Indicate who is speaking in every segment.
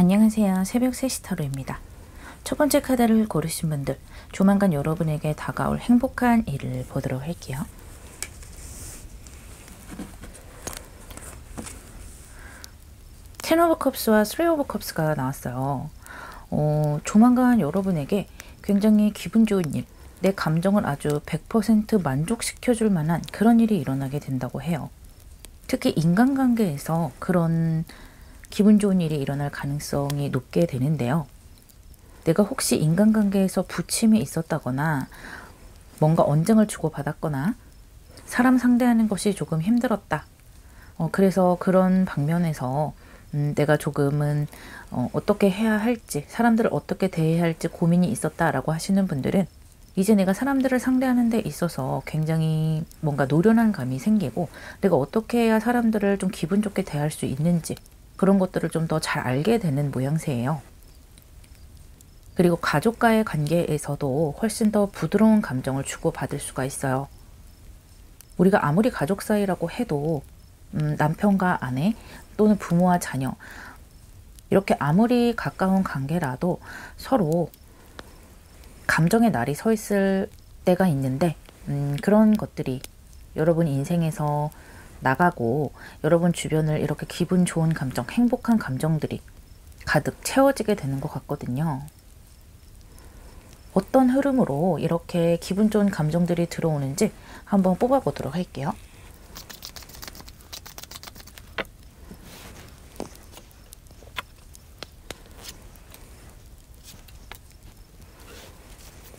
Speaker 1: 안녕하세요. 새벽 3시 타로입니다. 첫 번째 카드를 고르신 분들, 조만간 여러분에게 다가올 행복한 일을 보도록 할게요. 텐 오브 컵스와 쓰리 오브 컵스가 나왔어요. 조만간 여러분에게 굉장히 기분 좋은 일, 내 감정을 아주 100% 만족시켜줄 만한 그런 일이 일어나게 된다고 해요. 특히 인간관계에서 그런 기분 좋은 일이 일어날 가능성이 높게 되는데요. 내가 혹시 인간관계에서 부침이 있었다거나 뭔가 언쟁을 주고받았거나 사람 상대하는 것이 조금 힘들었다. 그래서 그런 방면에서 내가 조금은 어떻게 해야 할지, 사람들을 어떻게 대해야 할지 고민이 있었다라고 하시는 분들은 이제 내가 사람들을 상대하는 데 있어서 굉장히 뭔가 노련한 감이 생기고 내가 어떻게 해야 사람들을 좀 기분 좋게 대할 수 있는지 그런 것들을 좀 더 잘 알게 되는 모양새예요. 그리고 가족과의 관계에서도 훨씬 더 부드러운 감정을 주고받을 수가 있어요. 우리가 아무리 가족 사이라고 해도 남편과 아내 또는 부모와 자녀 이렇게 아무리 가까운 관계라도 서로 감정의 날이 서 있을 때가 있는데 그런 것들이 여러분 인생에서 나가고 여러분 주변을 이렇게 기분 좋은 감정, 행복한 감정들이 가득 채워지게 되는 것 같거든요. 어떤 흐름으로 이렇게 기분 좋은 감정들이 들어오는지 한번 뽑아보도록 할게요.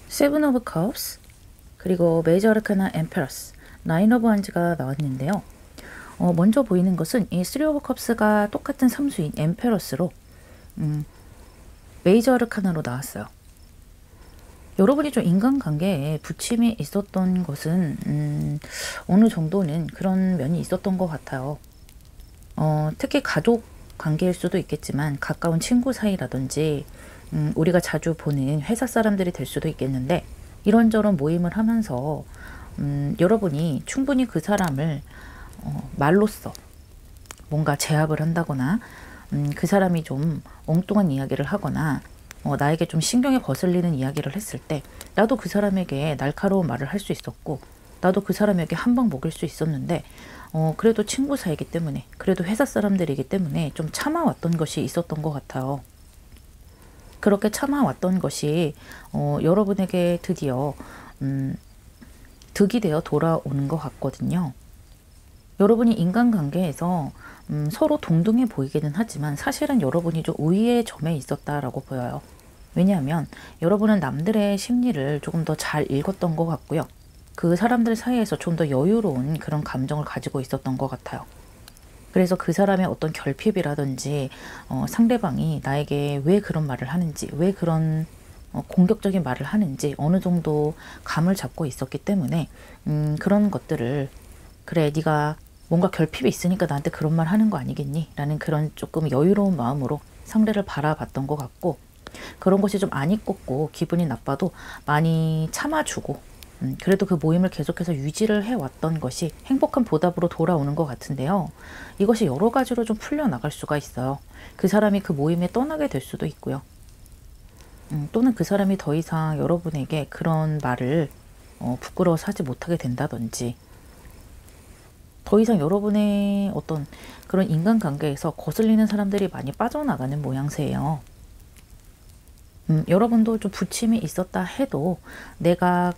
Speaker 1: 세븐 오브 컵스, 그리고 메이저 아르카나 엠페러스, 나인 오브 wands가 나왔는데요. 먼저 보이는 것은 이 쓰리 오브 컵스가 똑같은 삼수인 엠페러스로 메이저 아르카나로 나왔어요. 여러분이 좀 인간관계에 부침이 있었던 것은 어느 정도는 그런 면이 있었던 것 같아요. 특히 가족 관계일 수도 있겠지만 가까운 친구 사이라든지 우리가 자주 보는 회사 사람들이 될 수도 있겠는데 이런저런 모임을 하면서 여러분이 충분히 그 사람을 말로써 뭔가 제압을 한다거나 그 사람이 좀 엉뚱한 이야기를 하거나 나에게 좀 신경에 거슬리는 이야기를 했을 때 나도 그 사람에게 날카로운 말을 할 수 있었고 나도 그 사람에게 한 방 먹일 수 있었는데 그래도 친구 사이기 때문에 그래도 회사 사람들이기 때문에 좀 참아왔던 것이 있었던 것 같아요. 그렇게 참아왔던 것이 여러분에게 드디어 득이 되어 돌아오는 것 같거든요. 여러분이 인간관계에서 서로 동등해 보이기는 하지만 사실은 여러분이 좀 우위의 점에 있었다라고 보여요. 왜냐하면 여러분은 남들의 심리를 조금 더 잘 읽었던 것 같고요. 그 사람들 사이에서 좀 더 여유로운 그런 감정을 가지고 있었던 것 같아요. 그래서 그 사람의 어떤 결핍이라든지 상대방이 나에게 왜 그런 말을 하는지, 왜 그런 공격적인 말을 하는지 어느 정도 감을 잡고 있었기 때문에 그런 것들을 그래 네가 뭔가 결핍이 있으니까 나한테 그런 말 하는 거 아니겠니? 라는 그런 조금 여유로운 마음으로 상대를 바라봤던 것 같고 그런 것이 좀 안 이뻤고 기분이 나빠도 많이 참아주고 그래도 그 모임을 계속해서 유지를 해왔던 것이 행복한 보답으로 돌아오는 것 같은데요. 이것이 여러 가지로 좀 풀려나갈 수가 있어요. 그 사람이 그 모임에 떠나게 될 수도 있고요. 또는 그 사람이 더 이상 여러분에게 그런 말을 부끄러워서 하지 못하게 된다든지 더 이상 여러분의 어떤 그런 인간관계에서 거슬리는 사람들이 많이 빠져나가는 모양새예요. 여러분도 좀 부침이 있었다 해도 내가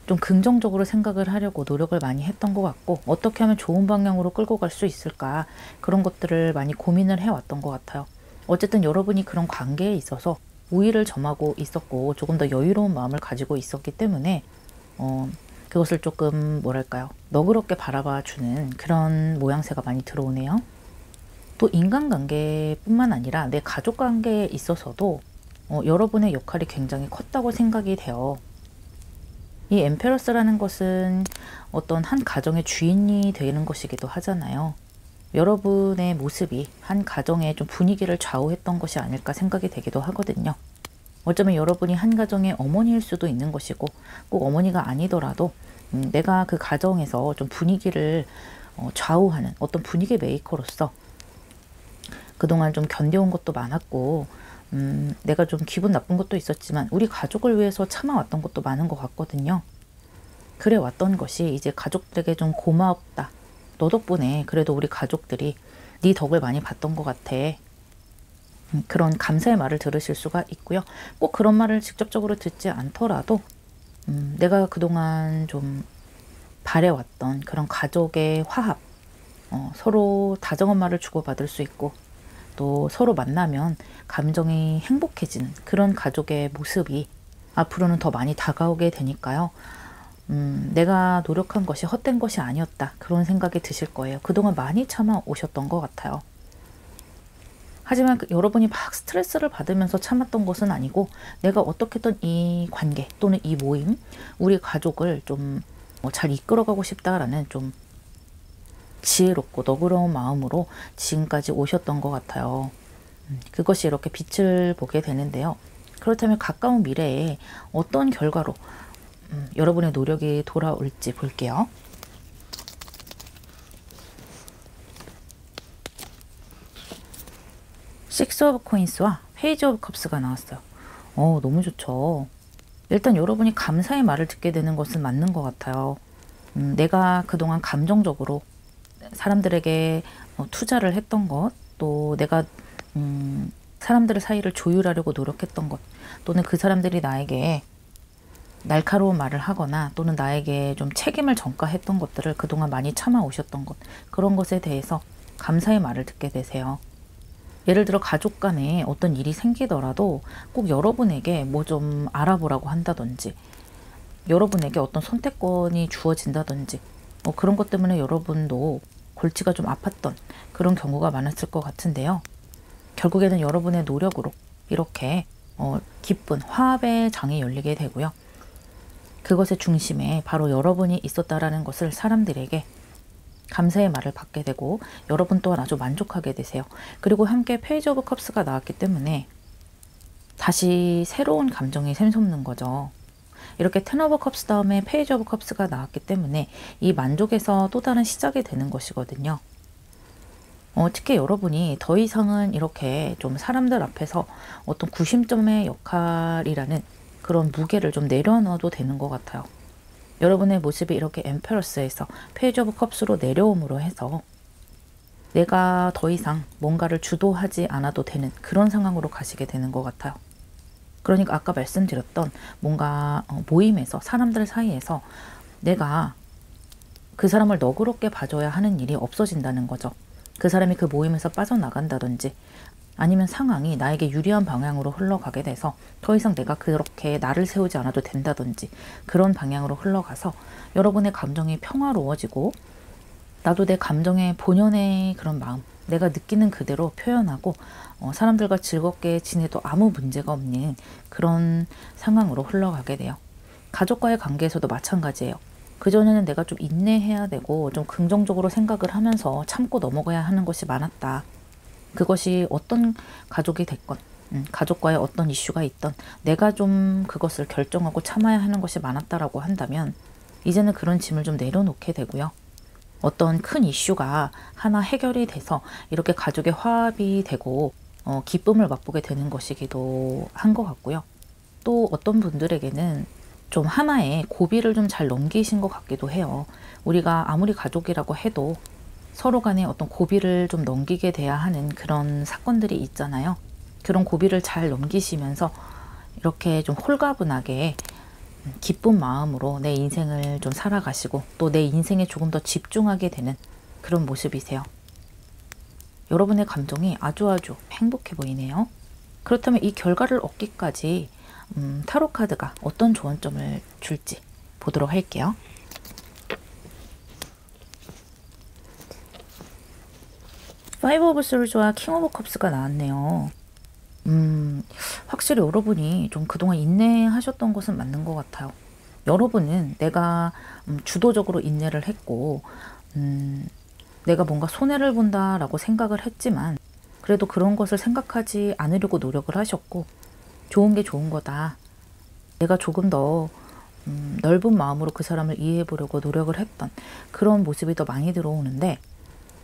Speaker 1: 좀 긍정적으로 생각을 하려고 노력을 많이 했던 것 같고 어떻게 하면 좋은 방향으로 끌고 갈 수 있을까 그런 것들을 많이 고민을 해왔던 것 같아요. 어쨌든 여러분이 그런 관계에 있어서 우위를 점하고 있었고 조금 더 여유로운 마음을 가지고 있었기 때문에 그것을 조금 뭐랄까요 너그럽게 바라봐 주는 그런 모양새가 많이 들어오네요. 또 인간관계뿐만 아니라 내 가족관계에 있어서도 여러분의 역할이 굉장히 컸다고 생각이 돼요. 이 엠페러스라는 것은 어떤 한 가정의 주인이 되는 것이기도 하잖아요. 여러분의 모습이 한 가정의 좀 분위기를 좌우했던 것이 아닐까 생각이 되기도 하거든요. 어쩌면 여러분이 한 가정의 어머니일 수도 있는 것이고 꼭 어머니가 아니더라도 내가 그 가정에서 좀 분위기를 좌우하는 어떤 분위기 메이커로서 그동안 좀 견뎌온 것도 많았고 내가 좀 기분 나쁜 것도 있었지만 우리 가족을 위해서 참아왔던 것도 많은 것 같거든요. 그래 왔던 것이 이제 가족들에게 좀 고맙다. 너 덕분에 그래도 우리 가족들이 네 덕을 많이 봤던 것 같아. 그런 감사의 말을 들으실 수가 있고요. 꼭 그런 말을 직접적으로 듣지 않더라도 내가 그동안 좀 바래왔던 그런 가족의 화합, 서로 다정한 말을 주고받을 수 있고 또 서로 만나면 감정이 행복해지는 그런 가족의 모습이 앞으로는 더 많이 다가오게 되니까요. 내가 노력한 것이 헛된 것이 아니었다. 그런 생각이 드실 거예요. 그동안 많이 참아 오셨던 것 같아요. 하지만 여러분이 막 스트레스를 받으면서 참았던 것은 아니고 내가 어떻게든 이 관계 또는 이 모임, 우리 가족을 좀 잘 이끌어가고 싶다라는 좀 지혜롭고 너그러운 마음으로 지금까지 오셨던 것 같아요. 그것이 이렇게 빛을 보게 되는데요. 그렇다면 가까운 미래에 어떤 결과로 여러분의 노력이 돌아올지 볼게요. 식스 오브 코인스와 페이지 오브 컵스가 나왔어요. 너무 좋죠. 일단 여러분이 감사의 말을 듣게 되는 것은 맞는 것 같아요. 내가 그동안 감정적으로 사람들에게 투자를 했던 것, 또 내가 사람들의 사이를 조율하려고 노력했던 것, 또는 그 사람들이 나에게 날카로운 말을 하거나 또는 나에게 좀 책임을 전가했던 것들을 그동안 많이 참아오셨던 것, 그런 것에 대해서 감사의 말을 듣게 되세요. 예를 들어 가족 간에 어떤 일이 생기더라도 꼭 여러분에게 뭐 좀 알아보라고 한다든지 여러분에게 어떤 선택권이 주어진다든지 그런 것 때문에 여러분도 골치가 좀 아팠던 그런 경우가 많았을 것 같은데요. 결국에는 여러분의 노력으로 이렇게 기쁜 화합의 장이 열리게 되고요. 그것의 중심에 바로 여러분이 있었다라는 것을 사람들에게 감사의 말을 받게 되고 여러분 또한 아주 만족하게 되세요. 그리고 함께 페이지 오브 컵스가 나왔기 때문에 다시 새로운 감정이 샘솟는 거죠. 이렇게 텐 오브 컵스 다음에 페이지 오브 컵스가 나왔기 때문에 이 만족에서 또 다른 시작이 되는 것이거든요. 특히 여러분이 더 이상은 이렇게 좀 사람들 앞에서 어떤 구심점의 역할이라는 그런 무게를 좀 내려놔도 되는 것 같아요. 여러분의 모습이 이렇게 엠페러스에서 페이지 오브 컵스로 내려옴으로 해서 내가 더 이상 뭔가를 주도하지 않아도 되는 그런 상황으로 가시게 되는 것 같아요. 그러니까 아까 말씀드렸던 뭔가 모임에서 사람들 사이에서 내가 그 사람을 너그럽게 봐줘야 하는 일이 없어진다는 거죠. 그 사람이 그 모임에서 빠져나간다든지 아니면 상황이 나에게 유리한 방향으로 흘러가게 돼서 더 이상 내가 그렇게 나를 세우지 않아도 된다든지 그런 방향으로 흘러가서 여러분의 감정이 평화로워지고 나도 내 감정의 본연의 그런 마음, 내가 느끼는 그대로 표현하고 사람들과 즐겁게 지내도 아무 문제가 없는 그런 상황으로 흘러가게 돼요. 가족과의 관계에서도 마찬가지예요. 그전에는 내가 좀 인내해야 되고 좀 긍정적으로 생각을 하면서 참고 넘어가야 하는 것이 많았다. 그것이 어떤 가족이 됐건 가족과의 어떤 이슈가 있던 내가 좀 그것을 결정하고 참아야 하는 것이 많았다라고 한다면 이제는 그런 짐을 좀 내려놓게 되고요. 어떤 큰 이슈가 하나 해결이 돼서 이렇게 가족의 화합이 되고 기쁨을 맛보게 되는 것이기도 한 것 같고요. 또 어떤 분들에게는 좀 하나의 고비를 좀 잘 넘기신 것 같기도 해요. 우리가 아무리 가족이라고 해도 서로 간에 어떤 고비를 좀 넘기게 돼야 하는 그런 사건들이 있잖아요. 그런 고비를 잘 넘기시면서 이렇게 좀 홀가분하게 기쁜 마음으로 내 인생을 좀 살아가시고 또 내 인생에 조금 더 집중하게 되는 그런 모습이세요. 여러분의 감정이 아주 행복해 보이네요. 그렇다면 이 결과를 얻기까지 타로 카드가 어떤 조언점을 줄지 보도록 할게요. 파이브 오브 솔즈와 킹 오브 컵스가 나왔네요. 확실히 여러분이 좀 그동안 인내하셨던 것은 맞는 것 같아요. 여러분은 내가 주도적으로 인내를 했고 내가 뭔가 손해를 본다라고 생각을 했지만 그래도 그런 것을 생각하지 않으려고 노력을 하셨고 좋은 게 좋은 거다. 내가 조금 더 넓은 마음으로 그 사람을 이해해 보려고 노력을 했던 그런 모습이 더 많이 들어오는데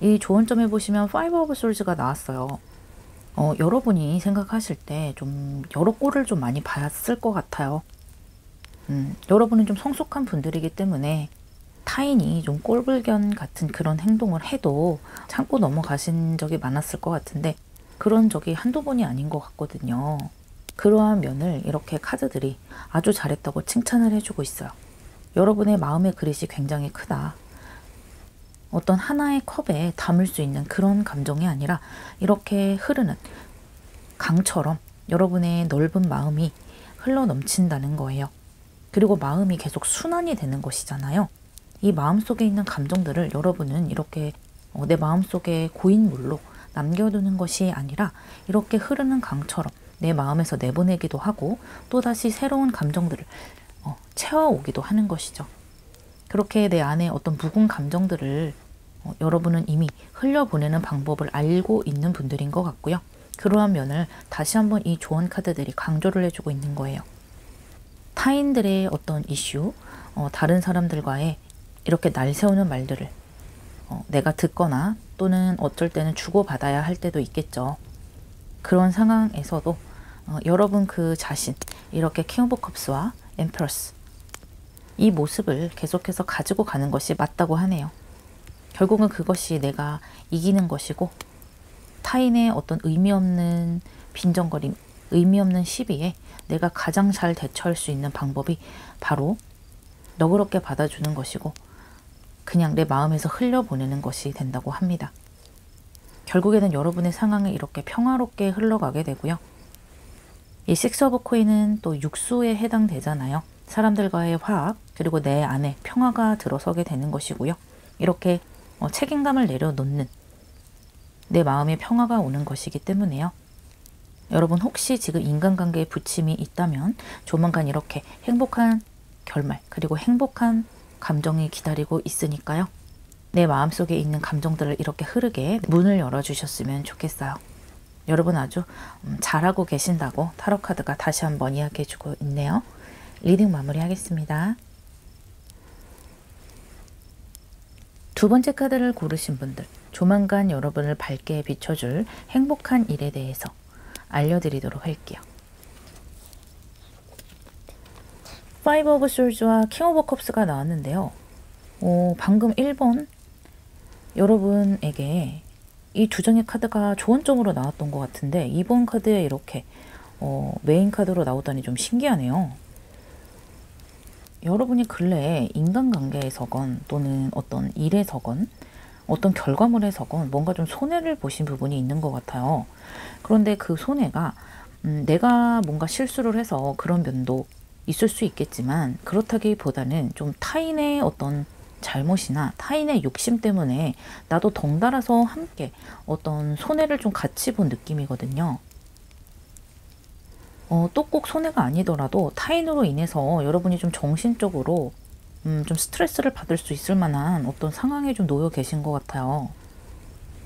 Speaker 1: 이 조언점에 보시면 파이브 오브 솔즈가 나왔어요. 여러분이 생각하실 때 좀 여러 꼴을 좀 많이 봤을 것 같아요. 여러분은 좀 성숙한 분들이기 때문에 타인이 좀 꼴불견 같은 그런 행동을 해도 참고 넘어가신 적이 많았을 것 같은데 그런 적이 한두 번이 아닌 것 같거든요. 그러한 면을 이렇게 카드들이 아주 잘했다고 칭찬을 해주고 있어요. 여러분의 마음의 그릇이 굉장히 크다. 어떤 하나의 컵에 담을 수 있는 그런 감정이 아니라 이렇게 흐르는 강처럼 여러분의 넓은 마음이 흘러 넘친다는 거예요. 그리고 마음이 계속 순환이 되는 것이잖아요. 이 마음속에 있는 감정들을 여러분은 이렇게 내 마음속에 고인물로 남겨두는 것이 아니라 이렇게 흐르는 강처럼 내 마음에서 내보내기도 하고 또다시 새로운 감정들을 채워오기도 하는 것이죠. 그렇게 내 안에 어떤 묵은 감정들을 여러분은 이미 흘려보내는 방법을 알고 있는 분들인 것 같고요. 그러한 면을 다시 한번 이 조언 카드들이 강조를 해주고 있는 거예요. 타인들의 어떤 이슈, 다른 사람들과의 이렇게 날세우는 말들을 내가 듣거나 또는 어쩔 때는 주고받아야 할 때도 있겠죠. 그런 상황에서도 여러분 그 자신, 이렇게 킹 오브 컵스와 엠프러스, 이 모습을 계속해서 가지고 가는 것이 맞다고 하네요. 결국은 그것이 내가 이기는 것이고 타인의 어떤 의미 없는 빈정거림, 의미 없는 시비에 내가 가장 잘 대처할 수 있는 방법이 바로 너그럽게 받아주는 것이고 그냥 내 마음에서 흘려보내는 것이 된다고 합니다. 결국에는 여러분의 상황이 이렇게 평화롭게 흘러가게 되고요. 이 식스 오브 코인은 또 육수에 해당되잖아요. 사람들과의 화합 그리고 내 안에 평화가 들어서게 되는 것이고요. 이렇게 책임감을 내려놓는 내 마음의 평화가 오는 것이기 때문에요. 여러분 혹시 지금 인간관계에 부침이 있다면 조만간 이렇게 행복한 결말 그리고 행복한 감정이 기다리고 있으니까요. 내 마음속에 있는 감정들을 이렇게 흐르게 문을 열어주셨으면 좋겠어요. 여러분 아주 잘하고 계신다고 타로카드가 다시 한번 이야기해주고 있네요. 리딩 마무리하겠습니다. 두 번째 카드를 고르신 분들, 조만간 여러분을 밝게 비춰줄 행복한 일에 대해서 알려드리도록 할게요. 파이브 오브 솔즈와 킹 오브 컵스가 나왔는데요. 방금 1번 여러분에게 이 두 장의 카드가 조언점으로 나왔던 것 같은데 2번 카드에 이렇게 메인 카드로 나오다니 좀 신기하네요. 여러분이 근래에 인간관계에서건 또는 어떤 일에서건 어떤 결과물에서건 뭔가 좀 손해를 보신 부분이 있는 것 같아요. 그런데 그 손해가 내가 뭔가 실수를 해서 그런 면도 있을 수 있겠지만 그렇다기보다는 좀 타인의 어떤 잘못이나 타인의 욕심 때문에 나도 덩달아서 함께 어떤 손해를 좀 같이 본 느낌이거든요. 또 꼭 손해가 아니더라도 타인으로 인해서 여러분이 좀 정신적으로 좀 스트레스를 받을 수 있을 만한 어떤 상황에 좀 놓여 계신 것 같아요.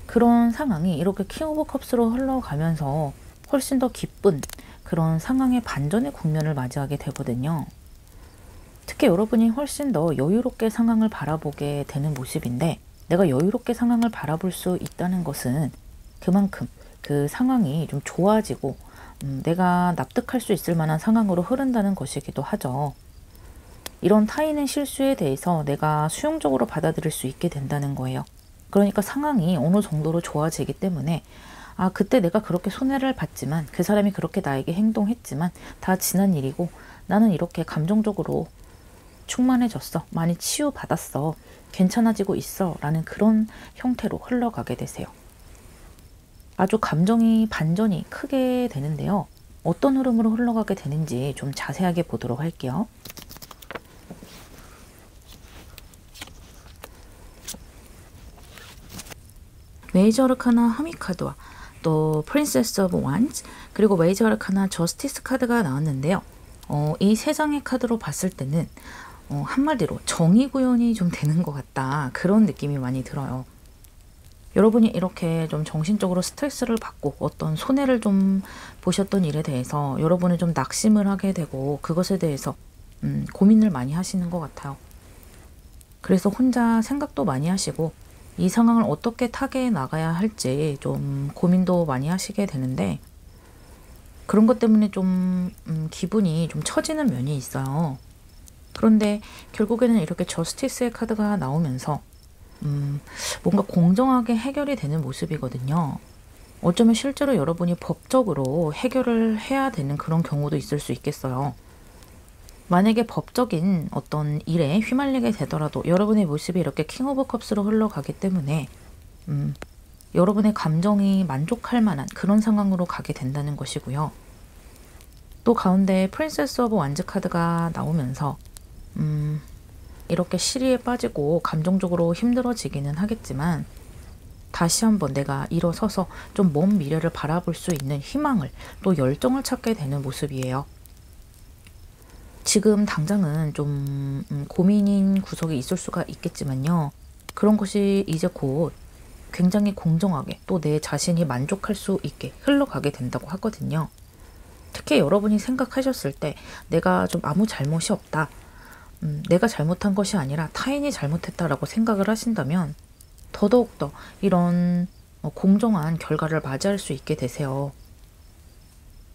Speaker 1: 그런 상황이 이렇게 킹 오브 컵스로 흘러가면서 훨씬 더 기쁜 그런 상황의 반전의 국면을 맞이하게 되거든요. 특히 여러분이 훨씬 더 여유롭게 상황을 바라보게 되는 모습인데 내가 여유롭게 상황을 바라볼 수 있다는 것은 그만큼 그 상황이 좀 좋아지고 내가 납득할 수 있을 만한 상황으로 흐른다는 것이기도 하죠. 이런 타인의 실수에 대해서 내가 수용적으로 받아들일 수 있게 된다는 거예요. 그러니까 상황이 어느 정도로 좋아지기 때문에 그때 내가 그렇게 손해를 봤지만 그 사람이 그렇게 나에게 행동했지만 다 지난 일이고 나는 이렇게 감정적으로 충만해졌어. 많이 치유받았어. 괜찮아지고 있어. 라는 그런 형태로 흘러가게 되세요. 아주 감정이 반전이 크게 되는데요. 어떤 흐름으로 흘러가게 되는지 좀 자세하게 보도록 할게요. 메이저 아르카나 하미 카드와 또 프린세스 오브 완즈 그리고 메이저 아르카나 저스티스 카드가 나왔는데요. 이 세 장의 카드로 봤을 때는 한마디로 정의 구현이 좀 되는 것 같다. 그런 느낌이 많이 들어요. 여러분이 이렇게 좀 정신적으로 스트레스를 받고 어떤 손해를 좀 보셨던 일에 대해서 여러분은 좀 낙심을 하게 되고 그것에 대해서 고민을 많이 하시는 것 같아요. 그래서 혼자 생각도 많이 하시고 이 상황을 어떻게 타개해 나가야 할지 좀 고민도 많이 하시게 되는데, 그런 것 때문에 좀 기분이 좀 처지는 면이 있어요. 그런데 결국에는 이렇게 저스티스의 카드가 나오면서 뭔가 공정하게 해결이 되는 모습이거든요. 어쩌면 실제로 여러분이 법적으로 해결을 해야 되는 그런 경우도 있을 수 있겠어요. 만약에 법적인 어떤 일에 휘말리게 되더라도 여러분의 모습이 이렇게 킹 오브 컵스로 흘러가기 때문에 여러분의 감정이 만족할 만한 그런 상황으로 가게 된다는 것이고요. 또 가운데 프린세스 오브 완즈 카드가 나오면서 이렇게 시리에 빠지고 감정적으로 힘들어지기는 하겠지만, 다시 한번 내가 일어서서 좀 먼 미래를 바라볼 수 있는 희망을, 또 열정을 찾게 되는 모습이에요. 지금 당장은 좀 고민인 구석이 있을 수가 있겠지만요. 그런 것이 이제 곧 굉장히 공정하게 또 내 자신이 만족할 수 있게 흘러가게 된다고 하거든요. 특히 여러분이 생각하셨을 때 내가 좀 아무 잘못이 없다, 내가 잘못한 것이 아니라 타인이 잘못했다라고 생각을 하신다면 더더욱더 이런 공정한 결과를 맞이할 수 있게 되세요.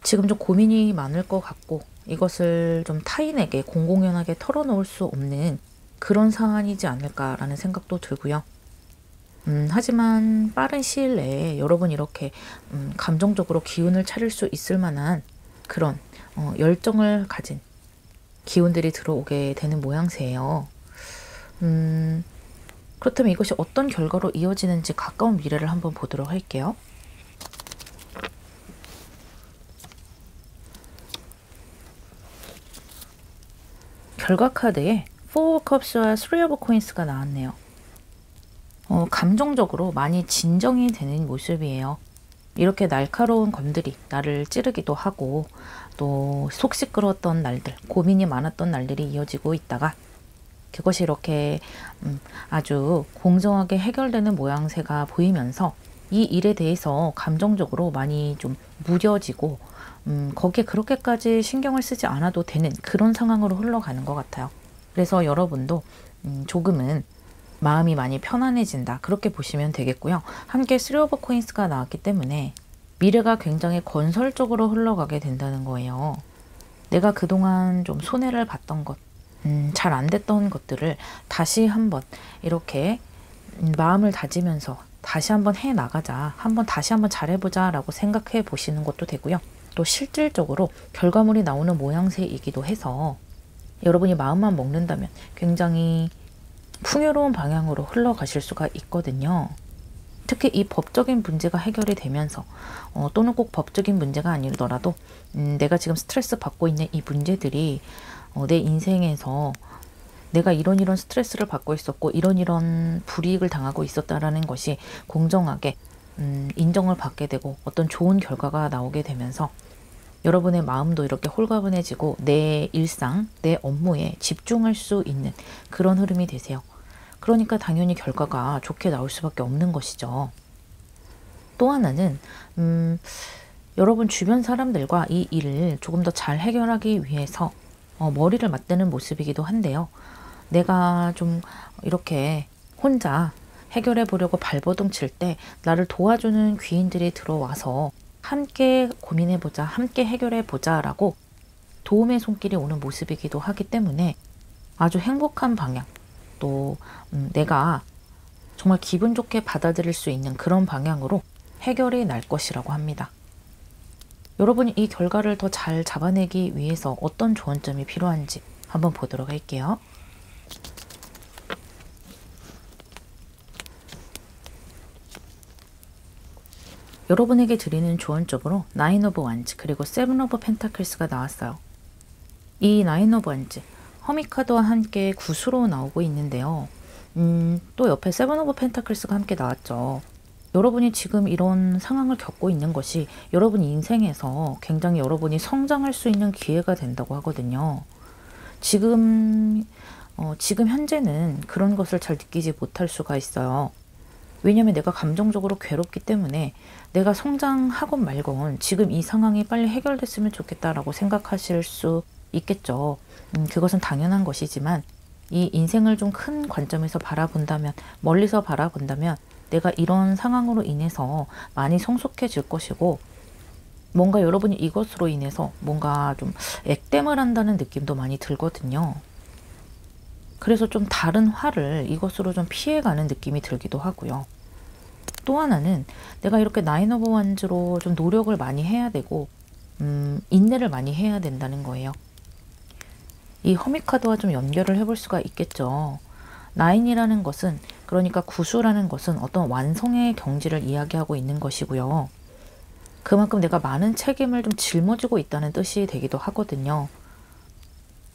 Speaker 1: 지금 좀 고민이 많을 것 같고 이것을 좀 타인에게 공공연하게 털어놓을 수 없는 그런 사안이지 않을까라는 생각도 들고요. 하지만 빠른 시일 내에 여러분 이렇게 감정적으로 기운을 차릴 수 있을 만한 그런 열정을 가진 기운들이 들어오게 되는 모양새예요. 그렇다면 이것이 어떤 결과로 이어지는지 가까운 미래를 한번 보도록 할게요. 결과 카드에 4 of Cups와 3 of Coins가 나왔네요. 감정적으로 많이 진정이 되는 모습이에요. 이렇게 날카로운 검들이 나를 찌르기도 하고 또 속 시끄러웠던 날들, 고민이 많았던 날들이 이어지고 있다가 그것이 이렇게 아주 공정하게 해결되는 모양새가 보이면서 이 일에 대해서 감정적으로 많이 좀 무뎌지고 거기에 그렇게까지 신경을 쓰지 않아도 되는 그런 상황으로 흘러가는 것 같아요. 그래서 여러분도 조금은 마음이 많이 편안해진다, 그렇게 보시면 되겠고요. 함께 3 of Coins가 나왔기 때문에 미래가 굉장히 건설적으로 흘러가게 된다는 거예요. 내가 그동안 좀 손해를 봤던 것, 잘 안 됐던 것들을 다시 한번 이렇게 마음을 다지면서 다시 한번 해나가자, 다시 한번 잘해보자 라고 생각해 보시는 것도 되고요. 또 실질적으로 결과물이 나오는 모양새이기도 해서 여러분이 마음만 먹는다면 굉장히 풍요로운 방향으로 흘러가실 수가 있거든요. 특히 이 법적인 문제가 해결이 되면서 또는 꼭 법적인 문제가 아니더라도 내가 지금 스트레스 받고 있는 이 문제들이 내 인생에서 내가 이런 스트레스를 받고 있었고 이런 불이익을 당하고 있었다라는 것이 공정하게 인정을 받게 되고 어떤 좋은 결과가 나오게 되면서 여러분의 마음도 이렇게 홀가분해지고 내 일상, 내 업무에 집중할 수 있는 그런 흐름이 되세요. 그러니까 당연히 결과가 좋게 나올 수밖에 없는 것이죠. 또 하나는 여러분 주변 사람들과 이 일을 조금 더 잘 해결하기 위해서 머리를 맞대는 모습이기도 한데요. 내가 좀 이렇게 혼자 해결해 보려고 발버둥 칠 때 나를 도와주는 귀인들이 들어와서 함께 고민해보자, 함께 해결해보자 라고 도움의 손길이 오는 모습이기도 하기 때문에 아주 행복한 방향, 또 내가 정말 기분 좋게 받아들일 수 있는 그런 방향으로 해결이 날 것이라고 합니다. 여러분이 이 결과를 더 잘 잡아내기 위해서 어떤 조언점이 필요한지 한번 보도록 할게요. 여러분에게 드리는 조언적으로 9 of Wands 그리고 7 of Pentakles가 나왔어요. 이 9 of Wands, 허밋 카드와 함께 구수로 나오고 있는데요. 또 옆에 7 of Pentakles가 함께 나왔죠. 여러분이 지금 이런 상황을 겪고 있는 것이 여러분 인생에서 굉장히 여러분이 성장할 수 있는 기회가 된다고 하거든요. 지금 현재는 그런 것을 잘 느끼지 못할 수가 있어요. 왜냐하면 내가 감정적으로 괴롭기 때문에 내가 성장하건 말건 지금 이 상황이 빨리 해결됐으면 좋겠다라고 생각하실 수 있겠죠. 그것은 당연한 것이지만 이 인생을 좀 큰 관점에서 바라본다면, 멀리서 바라본다면 내가 이런 상황으로 인해서 많이 성숙해질 것이고, 뭔가 여러분이 이것으로 인해서 뭔가 좀 액땜을 한다는 느낌도 많이 들거든요. 그래서 좀 다른 화를 이것으로 좀 피해가는 느낌이 들기도 하고요. 또 하나는 내가 이렇게 나인 오브 원즈로 좀 노력을 많이 해야 되고 인내를 많이 해야 된다는 거예요. 이 허밋 카드와 좀 연결을 해볼 수가 있겠죠. 나인이라는 것은, 그러니까 구수라는 것은 어떤 완성의 경지를 이야기하고 있는 것이고요. 그만큼 내가 많은 책임을 좀 짊어지고 있다는 뜻이 되기도 하거든요.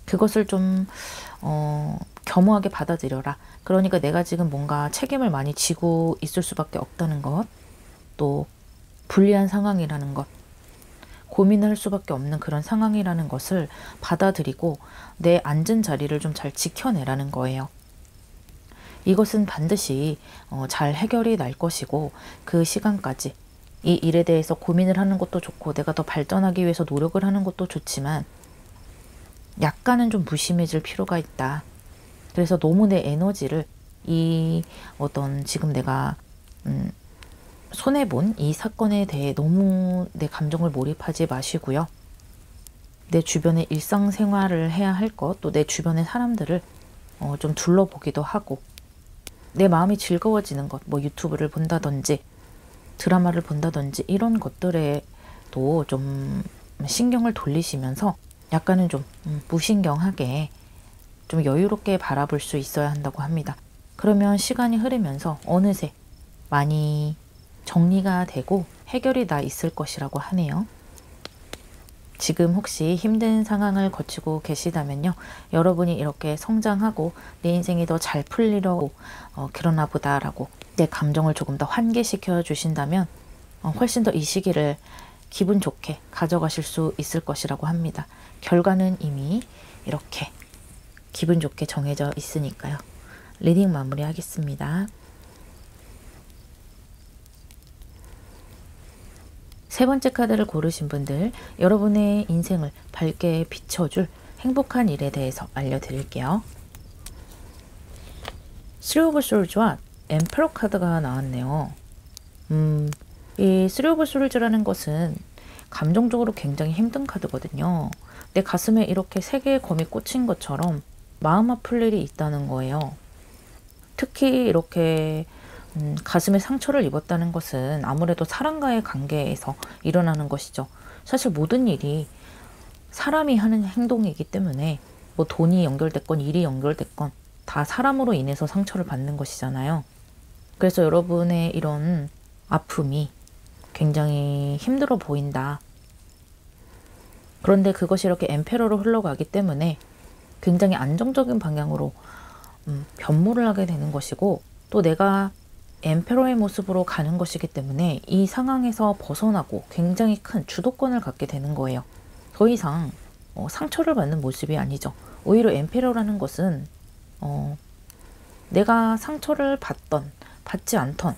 Speaker 1: 그것을 좀 겸허하게 받아들여라. 그러니까 내가 지금 뭔가 책임을 많이 지고 있을 수밖에 없다는 것, 또 불리한 상황이라는 것, 고민할 수밖에 없는 그런 상황이라는 것을 받아들이고 내 앉은 자리를 좀 잘 지켜내라는 거예요. 이것은 반드시 잘 해결이 날 것이고, 그 시간까지 이 일에 대해서 고민을 하는 것도 좋고 내가 더 발전하기 위해서 노력을 하는 것도 좋지만 약간은 좀 무심해질 필요가 있다. 그래서 너무 내 에너지를 이 어떤 지금 내가 손해본 이 사건에 대해 너무 내 감정을 몰입하지 마시고요. 내 주변의 일상생활을 해야 할 것, 또 내 주변의 사람들을 좀 둘러보기도 하고, 내 마음이 즐거워지는 것, 뭐 유튜브를 본다든지 드라마를 본다든지 이런 것들에도 좀 신경을 돌리시면서 약간은 좀 무신경하게 좀 여유롭게 바라볼 수 있어야 한다고 합니다. 그러면 시간이 흐르면서 어느새 많이 정리가 되고 해결이 나 있을 것이라고 하네요. 지금 혹시 힘든 상황을 거치고 계시다면요, 여러분이 이렇게 성장하고 내 인생이 더 잘 풀리려고 그러나 보다라고 내 감정을 조금 더 환기시켜 주신다면 훨씬 더 이 시기를 기분 좋게 가져가실 수 있을 것이라고 합니다. 결과는 이미 이렇게 기분 좋게 정해져 있으니까요. 리딩 마무리하겠습니다. 세 번째 카드를 고르신 분들, 여러분의 인생을 밝게 비춰줄 행복한 일에 대해서 알려드릴게요. 쓰리 오브 솔즈와 엠페러 카드가 나왔네요. 이 쓰리 오브 솔즈라는 것은 감정적으로 굉장히 힘든 카드거든요. 내 가슴에 이렇게 세 개의 검이 꽂힌 것처럼 마음 아플 일이 있다는 거예요. 특히 이렇게 가슴에 상처를 입었다는 것은 아무래도 사람과의 관계에서 일어나는 것이죠. 사실 모든 일이 사람이 하는 행동이기 때문에 뭐 돈이 연결됐건 일이 연결됐건 다 사람으로 인해서 상처를 받는 것이잖아요. 그래서 여러분의 이런 아픔이 굉장히 힘들어 보인다. 그런데 그것이 이렇게 엠페러로 흘러가기 때문에 굉장히 안정적인 방향으로 변모를 하게 되는 것이고, 또 내가 엠페러의 모습으로 가는 것이기 때문에 이 상황에서 벗어나고 굉장히 큰 주도권을 갖게 되는 거예요. 더 이상 상처를 받는 모습이 아니죠. 오히려 엠페러라는 것은 내가 상처를 받던 받지 않던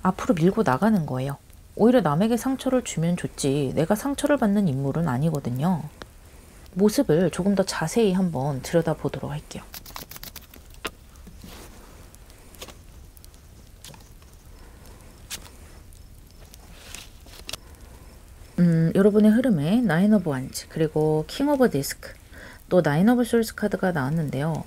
Speaker 1: 앞으로 밀고 나가는 거예요. 오히려 남에게 상처를 주면 좋지 내가 상처를 받는 인물은 아니거든요. 모습을 조금 더 자세히 한번 들여다보도록 할게요. 여러분의 흐름에 나인 오브 원즈, 그리고 킹 오브 디스크, 또 나인 오브 솔스 카드가 나왔는데요.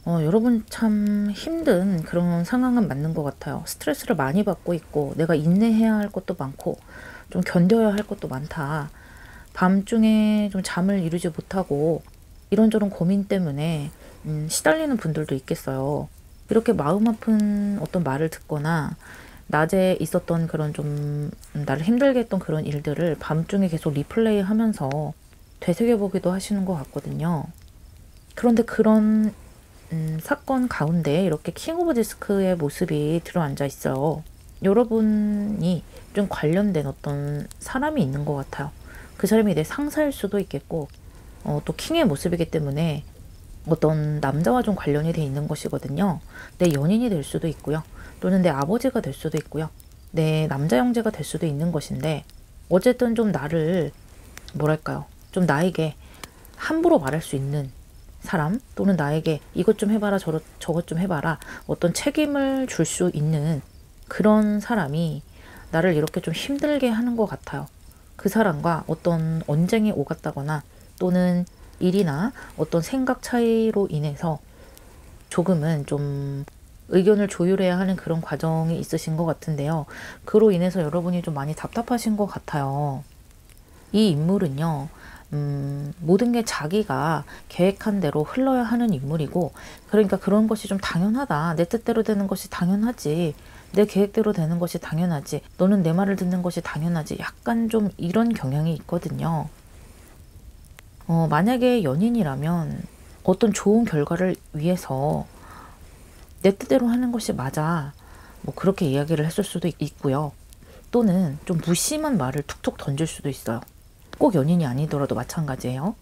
Speaker 1: 여러분 참 힘든 그런 상황은 맞는 것 같아요. 스트레스를 많이 받고 있고 내가 인내해야 할 것도 많고 좀 견뎌야 할 것도 많다. 밤중에 좀 잠을 이루지 못하고 이런저런 고민 때문에 시달리는 분들도 있겠어요. 이렇게 마음 아픈 어떤 말을 듣거나 낮에 있었던 그런 좀 나를 힘들게 했던 그런 일들을 밤중에 계속 리플레이 하면서 되새겨보기도 하시는 것 같거든요. 그런데 그런 사건 가운데 이렇게 킹 오브 디스크의 모습이 들어앉아 있어요. 여러분이 좀 관련된 어떤 사람이 있는 것 같아요. 그 사람이 내 상사일 수도 있겠고 또 킹의 모습이기 때문에 어떤 남자와 좀 관련이 돼 있는 것이거든요. 내 연인이 될 수도 있고요. 또는 내 아버지가 될 수도 있고요. 내 남자 형제가 될 수도 있는 것인데, 어쨌든 좀 나를 뭐랄까요, 좀 나에게 함부로 말할 수 있는 사람, 또는 나에게 이것 좀 해봐라 저것 좀 해봐라 어떤 책임을 줄 수 있는 그런 사람이 나를 이렇게 좀 힘들게 하는 것 같아요. 그 사람과 어떤 언쟁이 오갔다거나 또는 일이나 어떤 생각 차이로 인해서 조금은 좀 의견을 조율해야 하는 그런 과정이 있으신 것 같은데요. 그로 인해서 여러분이 좀 많이 답답하신 것 같아요. 이 인물은요, 모든 게 자기가 계획한 대로 흘러야 하는 인물이고, 그러니까 그런 것이 좀 당연하다. 내 뜻대로 되는 것이 당연하지. 내 계획대로 되는 것이 당연하지. 너는 내 말을 듣는 것이 당연하지. 약간 좀 이런 경향이 있거든요. 만약에 연인이라면 어떤 좋은 결과를 위해서 내 뜻대로 하는 것이 맞아. 뭐 그렇게 이야기를 했을 수도 있고요. 또는 좀 무심한 말을 툭툭 던질 수도 있어요. 꼭 연인이 아니더라도 마찬가지예요.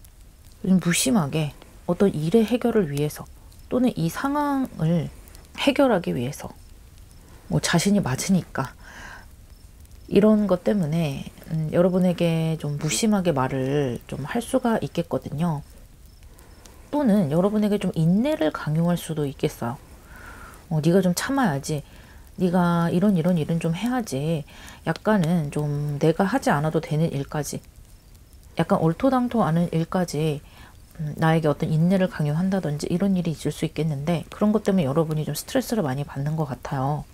Speaker 1: 무심하게 어떤 일의 해결을 위해서 또는 이 상황을 해결하기 위해서 뭐 자신이 맞으니까 이런 것 때문에 여러분에게 좀 무심하게 말을 좀 할 수가 있겠거든요. 또는 여러분에게 좀 인내를 강요할 수도 있겠어요. 네가 좀 참아야지. 네가 이런 일은 좀 해야지. 약간은 좀 내가 하지 않아도 되는 일까지, 약간 얼토당토 않은 일까지 나에게 어떤 인내를 강요한다든지 이런 일이 있을 수 있겠는데, 그런 것 때문에 여러분이 좀 스트레스를 많이 받는 것 같아요.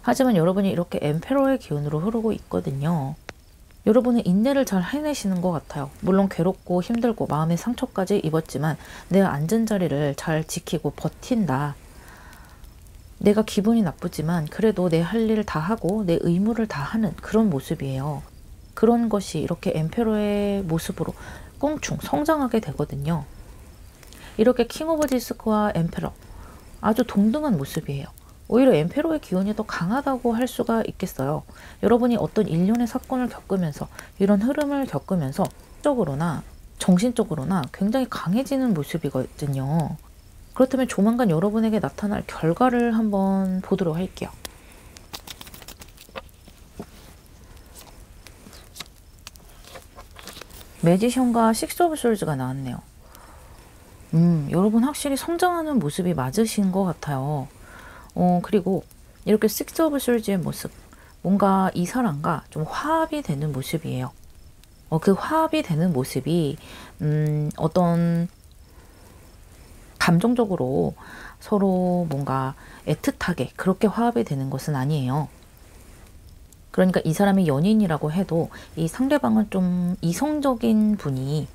Speaker 1: 하지만 여러분이 이렇게 엠페러의 기운으로 흐르고 있거든요. 여러분은 인내를 잘 해내시는 것 같아요. 물론 괴롭고 힘들고 마음의 상처까지 입었지만 내 앉은 자리를 잘 지키고 버틴다. 내가 기분이 나쁘지만 그래도 내 할 일을 다 하고 내 의무를 다 하는 그런 모습이에요. 그런 것이 이렇게 엠페러의 모습으로 껑충 성장하게 되거든요. 이렇게 킹 오브 디스크와 엠페러, 아주 동등한 모습이에요. 오히려 엠페러의 기운이 더 강하다고 할 수가 있겠어요. 여러분이 어떤 일련의 사건을 겪으면서, 이런 흐름을 겪으면서 적으로나 정신적으로나 굉장히 강해지는 모습이거든요. 그렇다면 조만간 여러분에게 나타날 결과를 한번 보도록 할게요. 매지션과 식스 오브 솔즈가 나왔네요. 여러분 확실히 성장하는 모습이 맞으신 것 같아요. 그리고 이렇게 식스 오브 솔즈의 모습, 뭔가 이 사람과 좀 화합이 되는 모습이에요. 그 화합이 되는 모습이 어떤 감정적으로 서로 뭔가 애틋하게 그렇게 화합이 되는 것은 아니에요. 그러니까 이 사람이 연인이라고 해도 이 상대방은 좀 이성적인 분이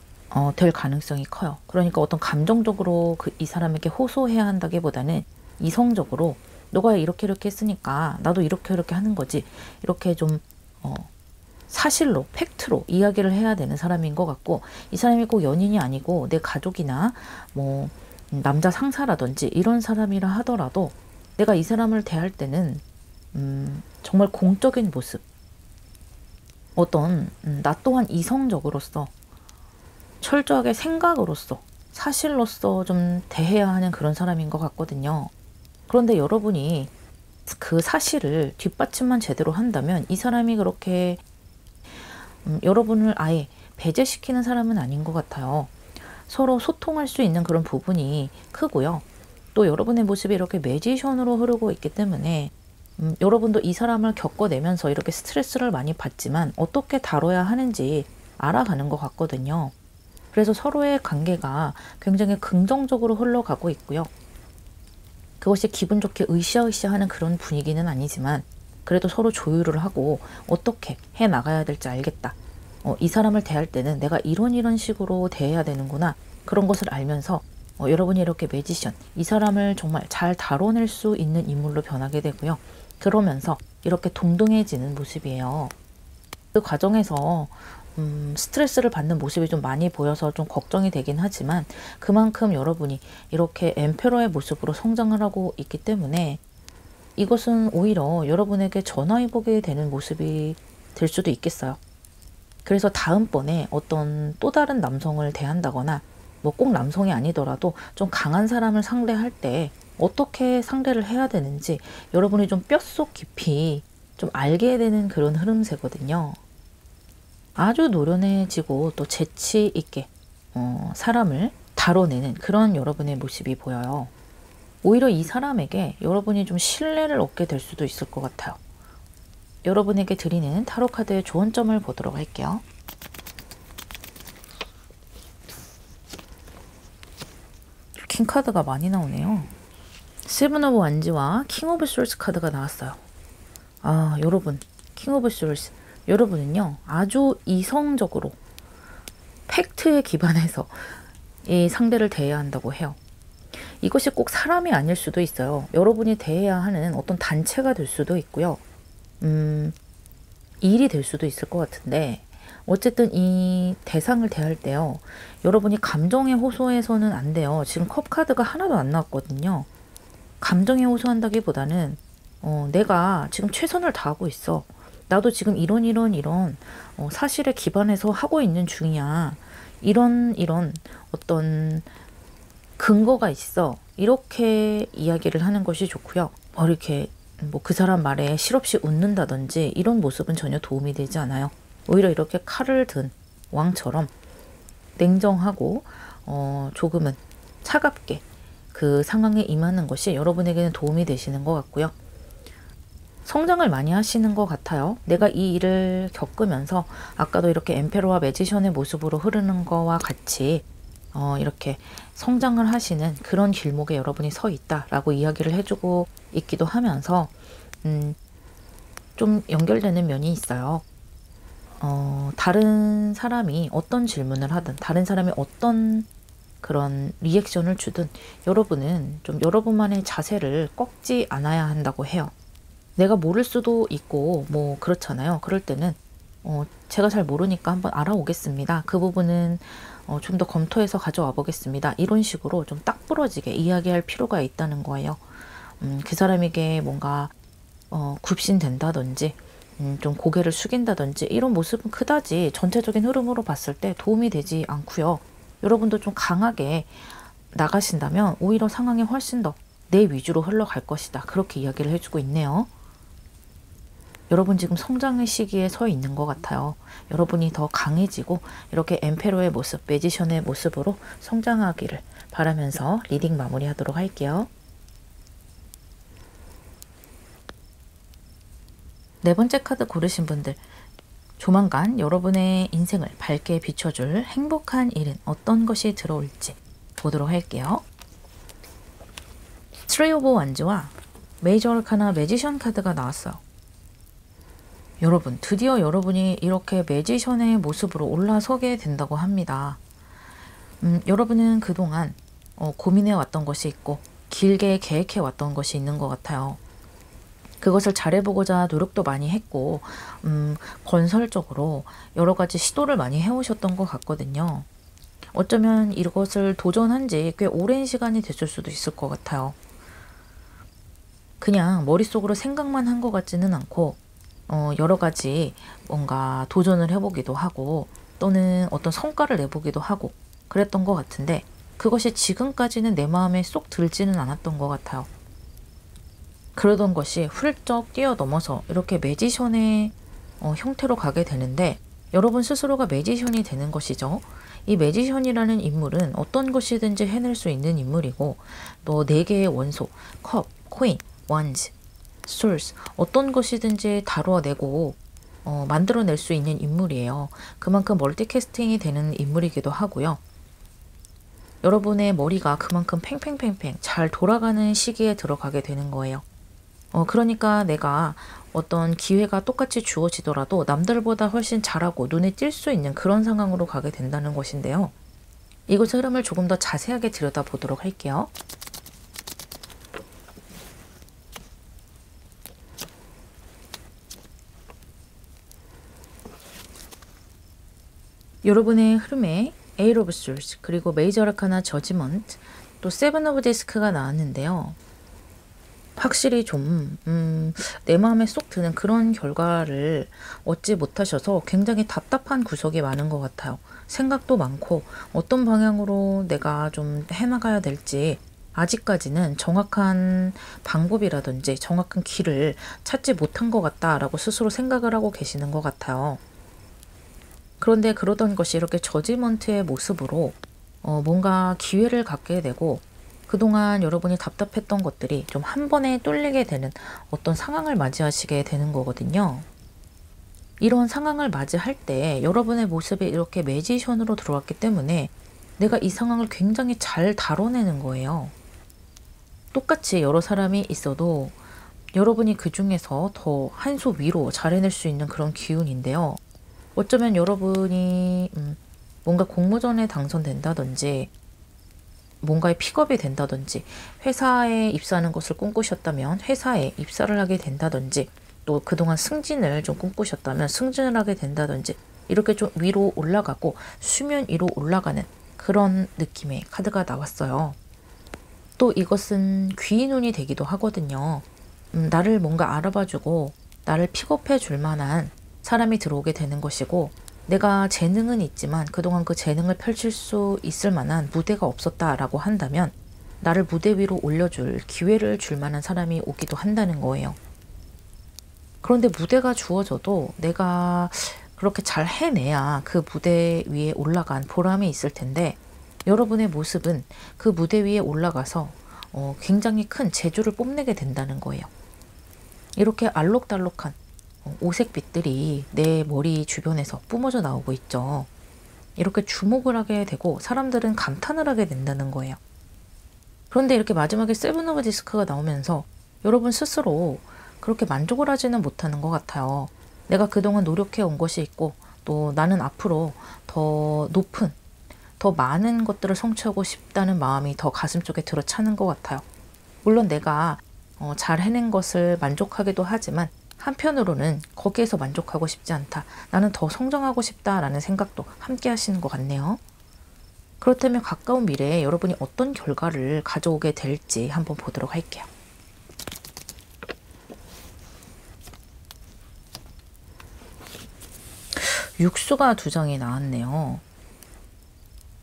Speaker 1: 될 가능성이 커요. 그러니까 어떤 감정적으로 이 사람에게 호소해야 한다기보다는 이성적으로 너가 이렇게 했으니까 나도 이렇게 하는 거지. 이렇게 좀 사실로, 팩트로 이야기를 해야 되는 사람인 것 같고, 이 사람이 꼭 연인이 아니고 내 가족이나 뭐 남자 상사라든지 이런 사람이라 하더라도 내가 이 사람을 대할 때는 정말 공적인 모습, 어떤 나 또한 이성적으로서 철저하게 생각으로서 사실로서 좀 대해야 하는 그런 사람인 것 같거든요. 그런데 여러분이 그 사실을 뒷받침만 제대로 한다면 이 사람이 그렇게 여러분을 아예 배제시키는 사람은 아닌 것 같아요. 서로 소통할 수 있는 그런 부분이 크고요. 또 여러분의 모습이 이렇게 매지션으로 흐르고 있기 때문에 여러분도 이 사람을 겪어내면서 이렇게 스트레스를 많이 받지만 어떻게 다뤄야 하는지 알아가는 것 같거든요. 그래서 서로의 관계가 굉장히 긍정적으로 흘러가고 있고요. 그것이 기분 좋게 으쌰으쌰 하는 그런 분위기는 아니지만 그래도 서로 조율을 하고 어떻게 해 나가야 될지 알겠다. 이 사람을 대할 때는 내가 이런 식으로 대해야 되는구나. 그런 것을 알면서 여러분이 이렇게 매지션, 이 사람을 정말 잘 다뤄낼 수 있는 인물로 변하게 되고요. 그러면서 이렇게 동등해지는 모습이에요. 그 과정에서 스트레스를 받는 모습이 좀 많이 보여서 좀 걱정이 되긴 하지만 그만큼 여러분이 이렇게 엠페러의 모습으로 성장을 하고 있기 때문에 이것은 오히려 여러분에게 전화위복이 되는 모습이 될 수도 있겠어요. 그래서 다음번에 어떤 또 다른 남성을 대한다거나 뭐 꼭 남성이 아니더라도 좀 강한 사람을 상대할 때 어떻게 상대를 해야 되는지 여러분이 좀 뼛속 깊이 좀 알게 되는 그런 흐름새거든요. 아주 노련해지고 또 재치 있게 사람을 다뤄내는 그런 여러분의 모습이 보여요. 오히려 이 사람에게 여러분이 좀 신뢰를 얻게 될 수도 있을 것 같아요. 여러분에게 드리는 타로 카드의 조언점을 보도록 할게요. 킹 카드가 많이 나오네요. 세븐 오브 완즈와 킹 오브 솔스 카드가 나왔어요. 아, 여러분, 킹 오브 솔스, 여러분은요 아주 이성적으로 팩트에 기반해서 이 상대를 대해야 한다고 해요. 이것이 꼭 사람이 아닐 수도 있어요. 여러분이 대해야 하는 어떤 단체가 될 수도 있고요. 일이 될 수도 있을 것 같은데, 어쨌든 이 대상을 대할 때요, 여러분이 감정에 호소해서는 안 돼요. 지금 컵 카드가 하나도 안 나왔거든요. 감정에 호소한다기보다는 내가 지금 최선을 다하고 있어. 나도 지금 이런 사실에 기반해서 하고 있는 중이야. 이런 어떤 근거가 있어. 이렇게 이야기를 하는 것이 좋고요. 이렇게 그 사람 말에 실없이 웃는다든지 이런 모습은 전혀 도움이 되지 않아요. 오히려 이렇게 칼을 든 왕처럼 냉정하고 조금은 차갑게 그 상황에 임하는 것이 여러분에게는 도움이 되시는 것 같고요. 성장을 많이 하시는 것 같아요. 내가 이 일을 겪으면서 아까도 이렇게 엠페로와 매지션의 모습으로 흐르는 거와 같이 이렇게 성장을 하시는 그런 길목에 여러분이 서 있다라고 이야기를 해주고 있기도 하면서 좀 연결되는 면이 있어요. 다른 사람이 어떤 질문을 하든 다른 사람이 어떤 그런 리액션을 주든 여러분은 좀 여러분만의 자세를 꺾지 않아야 한다고 해요. 내가 모를 수도 있고 뭐 그렇잖아요. 그럴 때는 제가 잘 모르니까 한번 알아오겠습니다. 그 부분은 좀 더 검토해서 가져와 보겠습니다. 이런 식으로 좀 딱 부러지게 이야기할 필요가 있다는 거예요. 그 사람에게 뭔가 굽신된다든지 좀 고개를 숙인다든지 이런 모습은 그다지 전체적인 흐름으로 봤을 때 도움이 되지 않고요. 여러분도 좀 강하게 나가신다면 오히려 상황이 훨씬 더 내 위주로 흘러갈 것이다. 그렇게 이야기를 해주고 있네요. 여러분 지금 성장의 시기에 서 있는 것 같아요. 여러분이 더 강해지고 이렇게 엠페로의 모습, 매지션의 모습으로 성장하기를 바라면서 리딩 마무리하도록 할게요. 네 번째 카드 고르신 분들, 조만간 여러분의 인생을 밝게 비춰줄 행복한 일은 어떤 것이 들어올지 보도록 할게요. 스트레이 오브 완즈와 메이저 아르카나 매지션 카드가 나왔어요. 여러분, 드디어 여러분이 이렇게 매지션의 모습으로 올라서게 된다고 합니다. 여러분은 그동안 고민해 왔던 것이 있고 길게 계획해 왔던 것이 있는 것 같아요. 그것을 잘해보고자 노력도 많이 했고 건설적으로 여러 가지 시도를 많이 해오셨던 것 같거든요. 어쩌면 이것을 도전한 지 꽤 오랜 시간이 됐을 수도 있을 것 같아요. 그냥 머릿속으로 생각만 한 것 같지는 않고 여러 가지 뭔가 도전을 해보기도 하고 또는 어떤 성과를 내보기도 하고 그랬던 것 같은데 그것이 지금까지는 내 마음에 쏙 들지는 않았던 것 같아요. 그러던 것이 훌쩍 뛰어넘어서 이렇게 매지션의 형태로 가게 되는데 여러분 스스로가 매지션이 되는 것이죠. 이 매지션이라는 인물은 어떤 것이든지 해낼 수 있는 인물이고 또 4개의 원소, 컵, 코인, 원즈, 소스 어떤 것이든지 다뤄내고 만들어낼 수 있는 인물이에요. 그만큼 멀티캐스팅이 되는 인물이기도 하고요. 여러분의 머리가 그만큼 팽팽팽팽 잘 돌아가는 시기에 들어가게 되는 거예요. 그러니까 내가 어떤 기회가 똑같이 주어지더라도 남들보다 훨씬 잘하고 눈에 띌 수 있는 그런 상황으로 가게 된다는 것인데요. 이곳의 흐름을 조금 더 자세하게 들여다보도록 할게요. 여러분의 흐름에 에이트 오브 솔스 그리고 메이저 아르카나 저지먼트 또 세븐 오브 디스크가 나왔는데요. 확실히 좀 내 마음에 쏙 드는 그런 결과를 얻지 못하셔서 굉장히 답답한 구석이 많은 것 같아요. 생각도 많고 어떤 방향으로 내가 좀 해나가야 될지 아직까지는 정확한 방법이라든지 정확한 길을 찾지 못한 것 같다라고 스스로 생각을 하고 계시는 것 같아요. 그런데 그러던 것이 이렇게 저지먼트의 모습으로 뭔가 기회를 갖게 되고 그동안 여러분이 답답했던 것들이 좀 한 번에 뚫리게 되는 어떤 상황을 맞이하시게 되는 거거든요. 이런 상황을 맞이할 때 여러분의 모습이 이렇게 매지션으로 들어왔기 때문에 내가 이 상황을 굉장히 잘 다뤄내는 거예요. 똑같이 여러 사람이 있어도 여러분이 그 중에서 더 한 수 위로 잘 해낼 수 있는 그런 기운인데요. 어쩌면 여러분이 뭔가 공모전에 당선된다든지 뭔가에 픽업이 된다든지 회사에 입사하는 것을 꿈꾸셨다면 회사에 입사를 하게 된다든지 또 그동안 승진을 좀 꿈꾸셨다면 승진을 하게 된다든지 이렇게 좀 위로 올라가고 수면 위로 올라가는 그런 느낌의 카드가 나왔어요. 또 이것은 귀인운이 되기도 하거든요. 나를 뭔가 알아봐주고 나를 픽업해 줄 만한 사람이 들어오게 되는 것이고 내가 재능은 있지만 그동안 그 재능을 펼칠 수 있을 만한 무대가 없었다라고 한다면 나를 무대 위로 올려줄 기회를 줄 만한 사람이 오기도 한다는 거예요. 그런데 무대가 주어져도 내가 그렇게 잘 해내야 그 무대 위에 올라간 보람이 있을 텐데 여러분의 모습은 그 무대 위에 올라가서 굉장히 큰 재주를 뽐내게 된다는 거예요. 이렇게 알록달록한 오색빛들이 내 머리 주변에서 뿜어져 나오고 있죠. 이렇게 주목을 하게 되고 사람들은 감탄을 하게 된다는 거예요. 그런데 이렇게 마지막에 세븐 오브 디스크가 나오면서 여러분 스스로 그렇게 만족을 하지는 못하는 것 같아요. 내가 그동안 노력해 온 것이 있고 또 나는 앞으로 더 높은 더 많은 것들을 성취하고 싶다는 마음이 더 가슴속에 들어차는 것 같아요. 물론 내가 잘 해낸 것을 만족하기도 하지만 한편으로는 거기에서 만족하고 싶지 않다. 나는 더 성장하고 싶다라는 생각도 함께 하시는 것 같네요. 그렇다면 가까운 미래에 여러분이 어떤 결과를 가져오게 될지 한번 보도록 할게요. 육수가 2장이 나왔네요.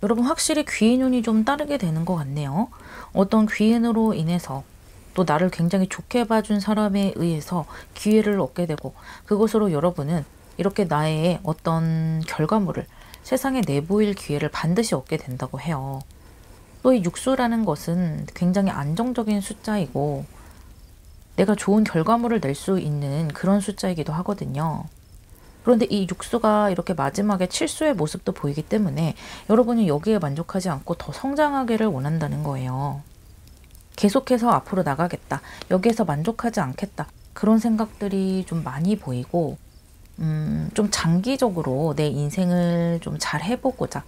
Speaker 1: 여러분 확실히 귀인운이 좀 따르게 되는 것 같네요. 어떤 귀인으로 인해서 또 나를 굉장히 좋게 봐준 사람에 의해서 기회를 얻게 되고 그것으로 여러분은 이렇게 나의 어떤 결과물을 세상에 내보일 기회를 반드시 얻게 된다고 해요. 또 이 육수라는 것은 굉장히 안정적인 숫자이고 내가 좋은 결과물을 낼 수 있는 그런 숫자이기도 하거든요. 그런데 이 육수가 이렇게 마지막에 칠수의 모습도 보이기 때문에 여러분이 여기에 만족하지 않고 더 성장하기를 원한다는 거예요. 계속해서 앞으로 나가겠다. 여기에서 만족하지 않겠다. 그런 생각들이 좀 많이 보이고 좀 장기적으로 내 인생을 좀 잘 해보고자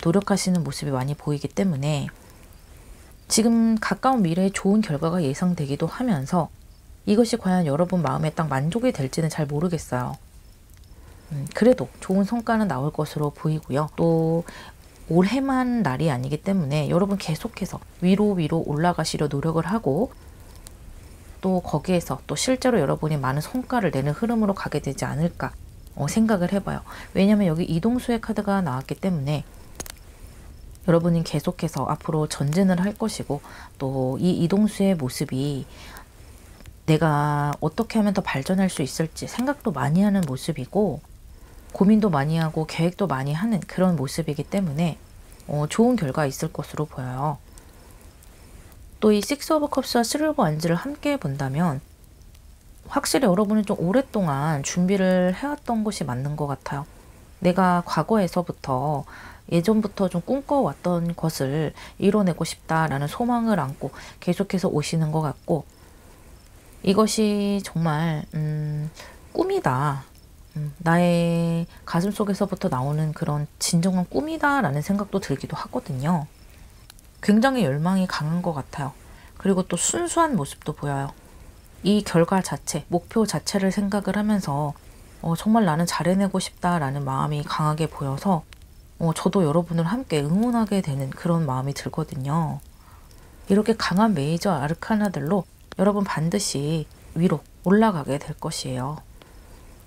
Speaker 1: 노력하시는 모습이 많이 보이기 때문에 지금 가까운 미래에 좋은 결과가 예상되기도 하면서 이것이 과연 여러분 마음에 딱 만족이 될지는 잘 모르겠어요. 그래도 좋은 성과는 나올 것으로 보이고요. 또 올해만 날이 아니기 때문에 여러분 계속해서 위로 올라가시려 노력을 하고 또 거기에서 또 실제로 여러분이 많은 성과를 내는 흐름으로 가게 되지 않을까 생각을 해봐요. 왜냐하면 여기 이동수의 카드가 나왔기 때문에 여러분이 계속해서 앞으로 전진을 할 것이고 또 이 이동수의 모습이 내가 어떻게 하면 더 발전할 수 있을지 생각도 많이 하는 모습이고 고민도 많이 하고 계획도 많이 하는 그런 모습이기 때문에 좋은 결과 있을 것으로 보여요. 또 이 식스 오브 컵스와 쓰리 오브 완즈를 함께 본다면 확실히 여러분은 좀 오랫동안 준비를 해왔던 것이 맞는 것 같아요. 내가 과거에서부터 예전부터 좀 꿈꿔왔던 것을 이뤄내고 싶다라는 소망을 안고 계속해서 오시는 것 같고 이것이 정말 꿈이다. 나의 가슴속에서부터 나오는 그런 진정한 꿈이다 라는 생각도 들기도 하거든요. 굉장히 열망이 강한 것 같아요. 그리고 또 순수한 모습도 보여요. 이 결과 자체, 목표 자체를 생각을 하면서 정말 나는 잘해내고 싶다라는 마음이 강하게 보여서 저도 여러분을 함께 응원하게 되는 그런 마음이 들거든요. 이렇게 강한 메이저 아르카나들로 여러분 반드시 위로 올라가게 될 것이에요.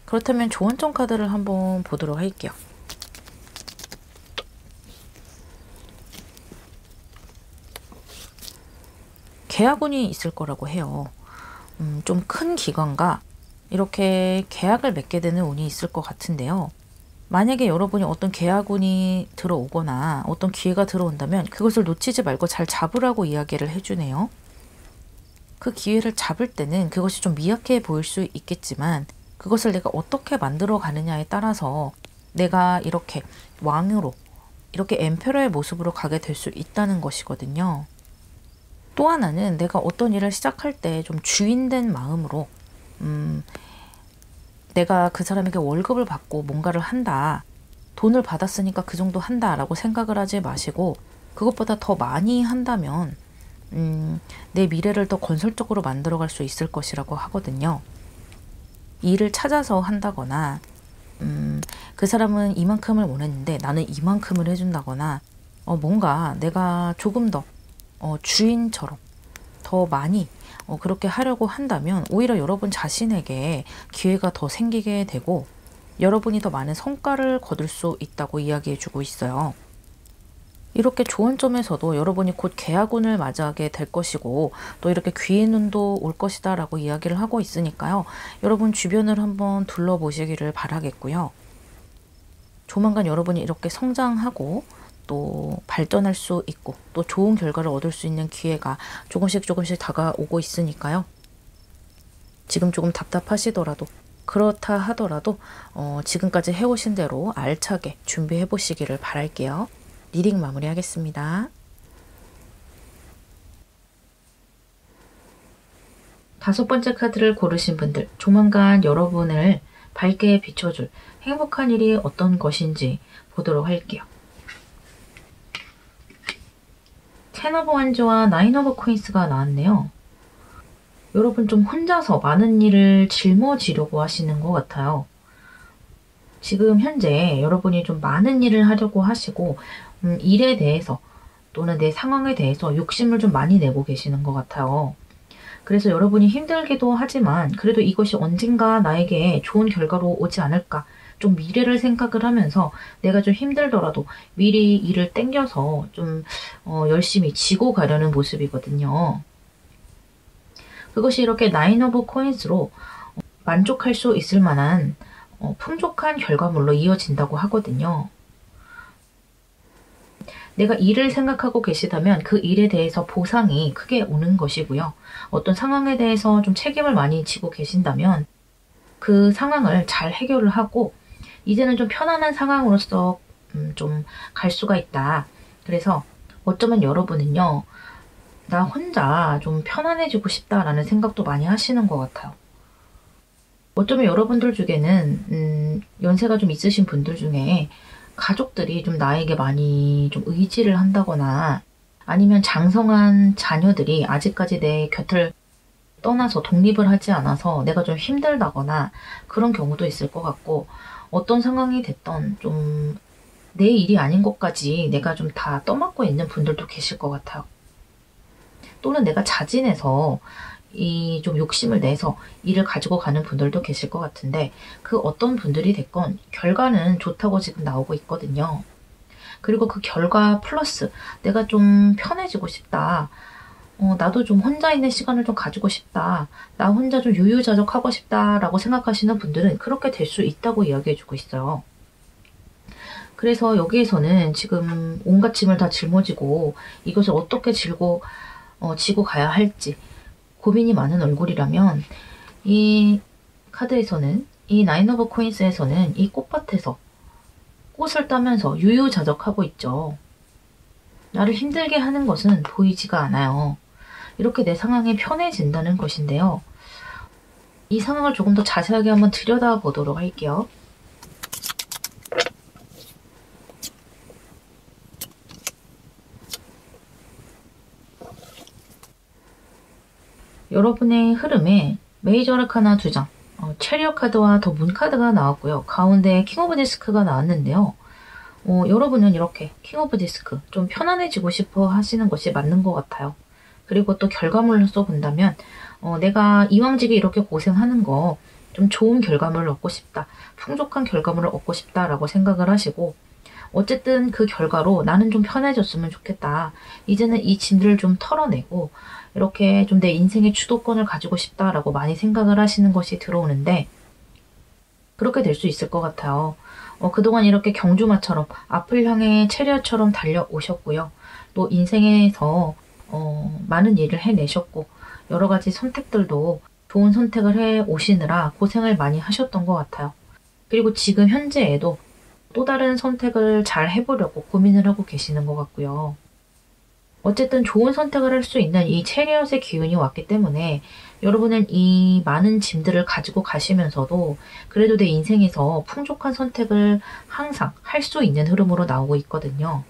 Speaker 1: 그렇다면 조언점 카드를 한번 보도록 할게요. 계약운이 있을 거라고 해요. 좀 큰 기관과 이렇게 계약을 맺게 되는 운이 있을 것 같은데요. 만약에 여러분이 어떤 계약운이 들어오거나 어떤 기회가 들어온다면 그것을 놓치지 말고 잘 잡으라고 이야기를 해주네요. 그 기회를 잡을 때는 그것이 좀 미약해 보일 수 있겠지만 그것을 내가 어떻게 만들어 가느냐에 따라서 내가 이렇게 왕으로, 이렇게 엠페러의 모습으로 가게 될 수 있다는 것이거든요. 또 하나는 내가 어떤 일을 시작할 때 좀 주인된 마음으로 내가 그 사람에게 월급을 받고 뭔가를 한다, 돈을 받았으니까 그 정도 한다 라고 생각을 하지 마시고 그것보다 더 많이 한다면 내 미래를 더 건설적으로 만들어갈 수 있을 것이라고 하거든요. 일을 찾아서 한다거나 그 사람은 이만큼을 원했는데 나는 이만큼을 해준다거나 뭔가 내가 조금 더 주인처럼 더 많이 그렇게 하려고 한다면 오히려 여러분 자신에게 기회가 더 생기게 되고 여러분이 더 많은 성과를 거둘 수 있다고 이야기해 주고 있어요. 이렇게 좋은 점에서도 여러분이 곧 계약운을 맞이하게 될 것이고 또 이렇게 귀인 운도 올 것이다 라고 이야기를 하고 있으니까요. 여러분 주변을 한번 둘러보시기를 바라겠고요. 조만간 여러분이 이렇게 성장하고 또 발전할 수 있고 또 좋은 결과를 얻을 수 있는 기회가 조금씩 다가오고 있으니까요. 지금 조금 답답하시더라도 그렇다 하더라도 지금까지 해오신 대로 알차게 준비해 보시기를 바랄게요. 리딩 마무리하겠습니다. 5번째 카드를 고르신 분들, 조만간 여러분을 밝게 비춰줄 행복한 일이 어떤 것인지 보도록 할게요. 10 오브 원즈와 9 오브 코인스가 나왔네요. 여러분 좀 혼자서 많은 일을 짊어지려고 하시는 것 같아요. 지금 현재 여러분이 좀 많은 일을 하려고 하시고 일에 대해서 또는 내 상황에 대해서 욕심을 좀 많이 내고 계시는 것 같아요. 그래서 여러분이 힘들기도 하지만 그래도 이것이 언젠가 나에게 좋은 결과로 오지 않을까, 좀 미래를 생각을 하면서 내가 좀 힘들더라도 미리 일을 땡겨서 좀 열심히 지고 가려는 모습이거든요. 그것이 이렇게 9 오브 코인스로 만족할 수 있을 만한 풍족한 결과물로 이어진다고 하거든요. 내가 일을 생각하고 계시다면 그 일에 대해서 보상이 크게 오는 것이고요. 어떤 상황에 대해서 좀 책임을 많이 지고 계신다면 그 상황을 잘 해결을 하고 이제는 좀 편안한 상황으로서 좀 갈 수가 있다. 그래서 어쩌면 여러분은요, 나 혼자 좀 편안해지고 싶다라는 생각도 많이 하시는 것 같아요. 어쩌면 여러분들 중에는 연세가 좀 있으신 분들 중에 가족들이 좀 나에게 많이 좀 의지를 한다거나 아니면 장성한 자녀들이 아직까지 내 곁을 떠나서 독립을 하지 않아서 내가 좀 힘들다거나 그런 경우도 있을 것 같고, 어떤 상황이 됐던 좀 내 일이 아닌 것까지 내가 좀 다 떠맡고 있는 분들도 계실 것 같아요. 또는 내가 자진해서 이 좀 욕심을 내서 일을 가지고 가는 분들도 계실 것 같은데, 그 어떤 분들이 됐건 결과는 좋다고 지금 나오고 있거든요. 그리고 그 결과 플러스 내가 좀 편해지고 싶다. 나도 좀 혼자 있는 시간을 좀 가지고 싶다. 나 혼자 좀 유유자적하고 싶다라고 생각하시는 분들은 그렇게 될 수 있다고 이야기해주고 있어요. 그래서 여기에서는 지금 온갖 짐을 다 짊어지고 이것을 어떻게 지고 가야 할지 고민이 많은 얼굴이라면, 이 카드에서는, 이 9 오브 코인스에서는 이 꽃밭에서 꽃을 따면서 유유자적하고 있죠. 나를 힘들게 하는 것은 보이지가 않아요. 이렇게 내 상황이 편해진다는 것인데요. 이 상황을 조금 더 자세하게 한번 들여다보도록 할게요. 여러분의 흐름에 메이저 아르카나 2장, 체리엇 카드와 더 문 카드가 나왔고요. 가운데 킹 오브 디스크가 나왔는데요. 여러분은 이렇게 킹 오브 디스크, 좀 편안해지고 싶어 하시는 것이 맞는 것 같아요. 그리고 또 결과물로서 본다면 내가 이왕지게 이렇게 고생하는 거 좀 좋은 결과물을 얻고 싶다, 풍족한 결과물을 얻고 싶다라고 생각을 하시고, 어쨌든 그 결과로 나는 좀 편해졌으면 좋겠다. 이제는 이 짐들을 좀 털어내고 이렇게 좀 내 인생의 주도권을 가지고 싶다라고 많이 생각을 하시는 것이 들어오는데, 그렇게 될 수 있을 것 같아요. 그동안 이렇게 경주마처럼 앞을 향해 체리엇처럼 달려오셨고요. 또 인생에서 많은 일을 해내셨고 여러 가지 선택들도 좋은 선택을 해 오시느라 고생을 많이 하셨던 것 같아요. 그리고 지금 현재에도 또 다른 선택을 잘 해보려고 고민을 하고 계시는 것 같고요. 어쨌든 좋은 선택을 할 수 있는 이 체리엇의 기운이 왔기 때문에 여러분은 이 많은 짐들을 가지고 가시면서도 그래도 내 인생에서 풍족한 선택을 항상 할 수 있는 흐름으로 나오고 있거든요.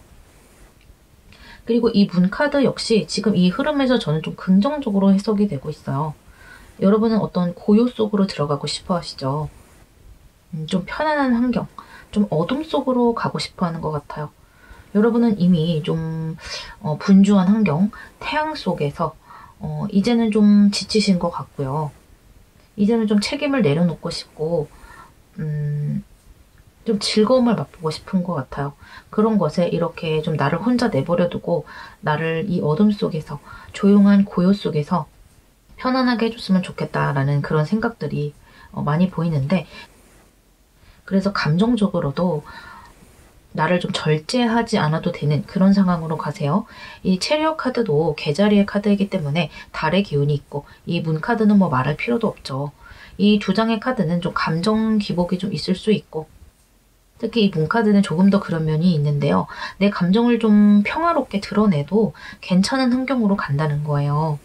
Speaker 1: 그리고 이 문카드 역시 지금 이 흐름에서 저는 좀 긍정적으로 해석이 되고 있어요. 여러분은 어떤 고요 속으로 들어가고 싶어 하시죠. 좀 편안한 환경, 좀 어둠 속으로 가고 싶어 하는 것 같아요. 여러분은 이미 좀 분주한 환경, 태양 속에서 이제는 좀 지치신 것 같고요. 이제는 좀 책임을 내려놓고 싶고 좀 즐거움을 맛보고 싶은 것 같아요. 그런 것에 이렇게 좀 나를 혼자 내버려두고 나를 이 어둠 속에서 조용한 고요 속에서 편안하게 해줬으면 좋겠다라는 그런 생각들이 많이 보이는데 그래서 감정적으로도 나를 좀 절제하지 않아도 되는 그런 상황으로 가세요. 이 체리엇 카드도 개자리의 카드이기 때문에 달의 기운이 있고 이 문 카드는 뭐 말할 필요도 없죠. 이 두 장의 카드는 좀 감정 기복이 좀 있을 수 있고 특히 이 문 카드는 조금 더 그런 면이 있는데요. 내 감정을 좀 평화롭게 드러내도 괜찮은 환경으로 간다는 거예요.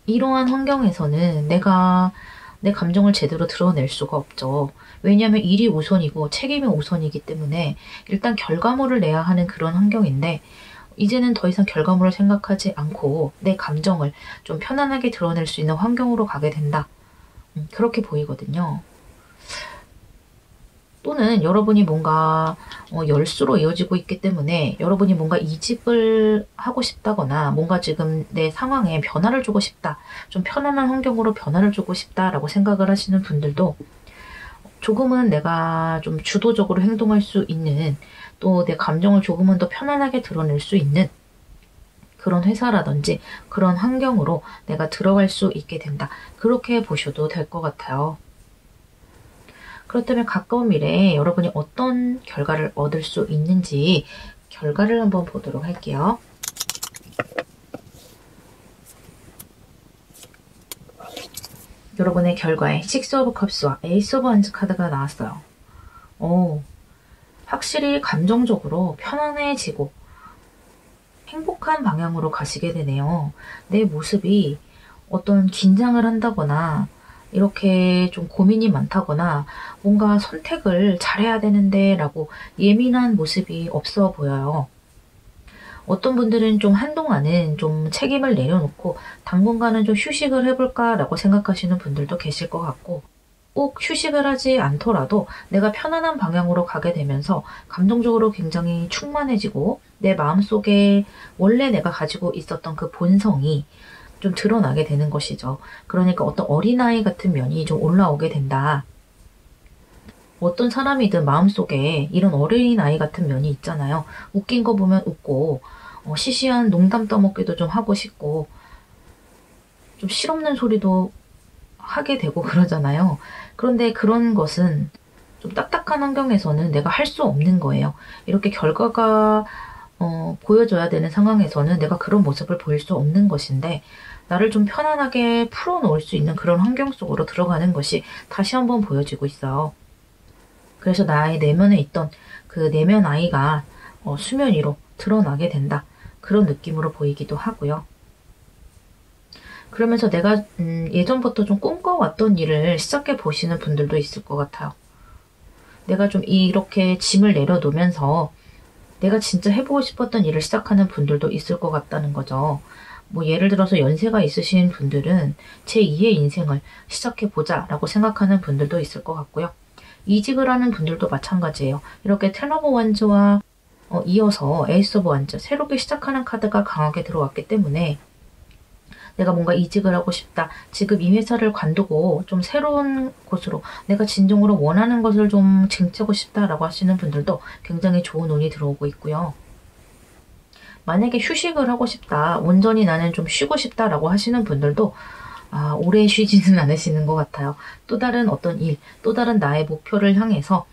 Speaker 1: 이러한 환경에서는 내가 내 감정을 제대로 드러낼 수가 없죠. 왜냐하면 일이 우선이고 책임이 우선이기 때문에 일단 결과물을 내야 하는 그런 환경인데 이제는 더 이상 결과물을 생각하지 않고 내 감정을 좀 편안하게 드러낼 수 있는 환경으로 가게 된다. 그렇게 보이거든요. 또는 여러분이 뭔가 열수로 이어지고 있기 때문에 여러분이 뭔가 이직을 하고 싶다거나 뭔가 지금 내 상황에 변화를 주고 싶다. 좀 편안한 환경으로 변화를 주고 싶다라고 생각을 하시는 분들도 조금은 내가 좀 주도적으로 행동할 수 있는 또 내 감정을 조금은 더 편안하게 드러낼 수 있는 그런 회사라든지 그런 환경으로 내가 들어갈 수 있게 된다. 그렇게 보셔도 될 것 같아요. 그렇다면 가까운 미래에 여러분이 어떤 결과를 얻을 수 있는지 결과를 한번 보도록 할게요. 여러분의 결과에 식스 오브 컵스와 에이스 오브 원즈 카드가 나왔어요. 확실히 감정적으로 편안해지고 행복한 방향으로 가시게 되네요. 내 모습이 어떤 긴장을 한다거나 이렇게 좀 고민이 많다거나 뭔가 선택을 잘해야 되는데 라고 예민한 모습이 없어 보여요. 어떤 분들은 좀 한동안은 좀 책임을 내려놓고 당분간은 좀 휴식을 해볼까 라고 생각하시는 분들도 계실 것 같고 꼭 휴식을 하지 않더라도 내가 편안한 방향으로 가게 되면서 감정적으로 굉장히 충만해지고 내 마음속에 원래 내가 가지고 있었던 그 본성이 좀 드러나게 되는 것이죠. 그러니까 어떤 어린아이 같은 면이 좀 올라오게 된다. 어떤 사람이든 마음속에 이런 어린아이 같은 면이 있잖아요. 웃긴 거 보면 웃고 시시한 농담 떠먹기도 좀 하고 싶고 좀 실없는 소리도 하게 되고 그러잖아요. 그런데 그런 것은 좀 딱딱한 환경에서는 내가 할 수 없는 거예요. 이렇게 결과가 보여줘야 되는 상황에서는 내가 그런 모습을 보일 수 없는 것인데 나를 좀 편안하게 풀어놓을 수 있는 그런 환경 속으로 들어가는 것이 다시 한번 보여지고 있어요. 그래서 나의 내면에 있던 그 내면 아이가 수면 위로 드러나게 된다. 그런 느낌으로 보이기도 하고요. 그러면서 내가 예전부터 좀 꿈꿔왔던 일을 시작해 보시는 분들도 있을 것 같아요. 내가 좀 이렇게 짐을 내려놓으면서 내가 진짜 해보고 싶었던 일을 시작하는 분들도 있을 것 같다는 거죠. 뭐 예를 들어서 연세가 있으신 분들은 제2의 인생을 시작해보자 라고 생각하는 분들도 있을 것 같고요. 이직을 하는 분들도 마찬가지예요. 이렇게 텐 오브 원즈와 이어서 에이스 오브 원즈 새롭게 시작하는 카드가 강하게 들어왔기 때문에 내가 뭔가 이직을 하고 싶다. 지금 이 회사를 관두고 좀 새로운 곳으로 내가 진정으로 원하는 것을 좀 쟁취하고 싶다라고 하시는 분들도 굉장히 좋은 운이 들어오고 있고요. 만약에 휴식을 하고 싶다. 온전히 나는 좀 쉬고 싶다라고 하시는 분들도 오래 쉬지는 않으시는 것 같아요. 또 다른 어떤 일, 또 다른 나의 목표를 향해서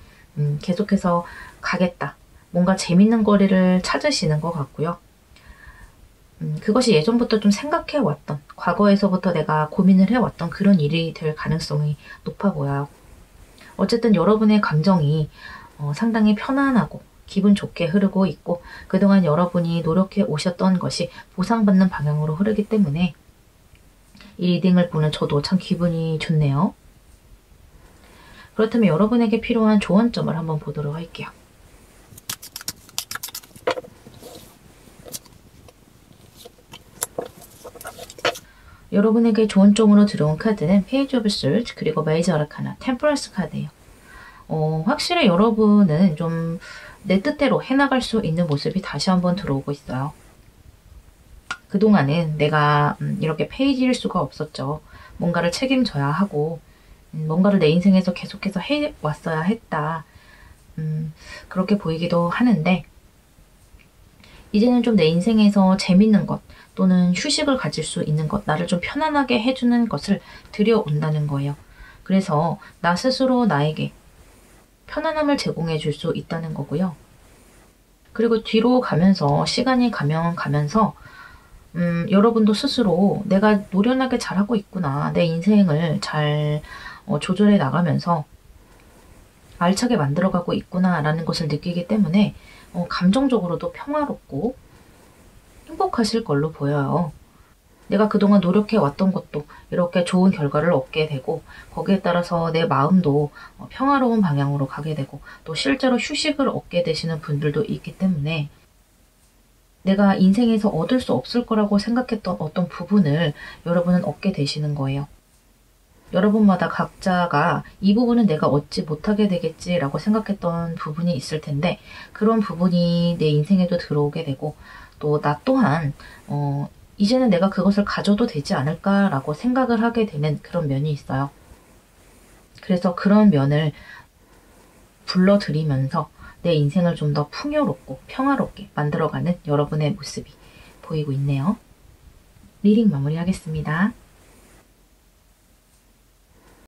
Speaker 1: 계속해서 가겠다. 뭔가 재밌는 거리를 찾으시는 것 같고요. 그것이 예전부터 좀 생각해왔던, 과거에서부터 내가 고민을 해왔던 그런 일이 될 가능성이 높아 보여요. 어쨌든 여러분의 감정이 상당히 편안하고 기분 좋게 흐르고 있고, 그동안 여러분이 노력해 오셨던 것이 보상받는 방향으로 흐르기 때문에 이 리딩을 보는 저도 참 기분이 좋네요. 그렇다면 여러분에게 필요한 조언점을 한번 보도록 할게요. 여러분에게 조언점으로 들어온 카드는 페이지 오브 솔트 그리고 메이저 아르카나 템퍼런스 카드예요. 확실히 여러분은 좀 내 뜻대로 해나갈 수 있는 모습이 다시 한번 들어오고 있어요. 그동안은 내가 이렇게 페이지일 수가 없었죠. 뭔가를 책임져야 하고 뭔가를 내 인생에서 계속해서 해왔어야 했다. 그렇게 보이기도 하는데 이제는 좀 내 인생에서 재밌는 것 또는 휴식을 가질 수 있는 것, 나를 좀 편안하게 해주는 것을 들여온다는 거예요. 그래서 나 스스로 나에게 편안함을 제공해 줄 수 있다는 거고요. 그리고 뒤로 가면서 시간이 가면서 여러분도 스스로 내가 노련하게 잘하고 있구나. 내 인생을 잘 조절해 나가면서 알차게 만들어가고 있구나 라는 것을 느끼기 때문에 감정적으로도 평화롭고 행복하실 걸로 보여요. 내가 그동안 노력해 왔던 것도 이렇게 좋은 결과를 얻게 되고 거기에 따라서 내 마음도 평화로운 방향으로 가게 되고 또 실제로 휴식을 얻게 되시는 분들도 있기 때문에 내가 인생에서 얻을 수 없을 거라고 생각했던 어떤 부분을 여러분은 얻게 되시는 거예요. 여러분마다 각자가 이 부분은 내가 얻지 못하게 되겠지라고 생각했던 부분이 있을 텐데 그런 부분이 내 인생에도 들어오게 되고 또 나 또한 이제는 내가 그것을 가져도 되지 않을까라고 생각을 하게 되는 그런 면이 있어요. 그래서 그런 면을 불러들이면서 내 인생을 좀 더 풍요롭고 평화롭게 만들어가는 여러분의 모습이 보이고 있네요. 리딩 마무리하겠습니다.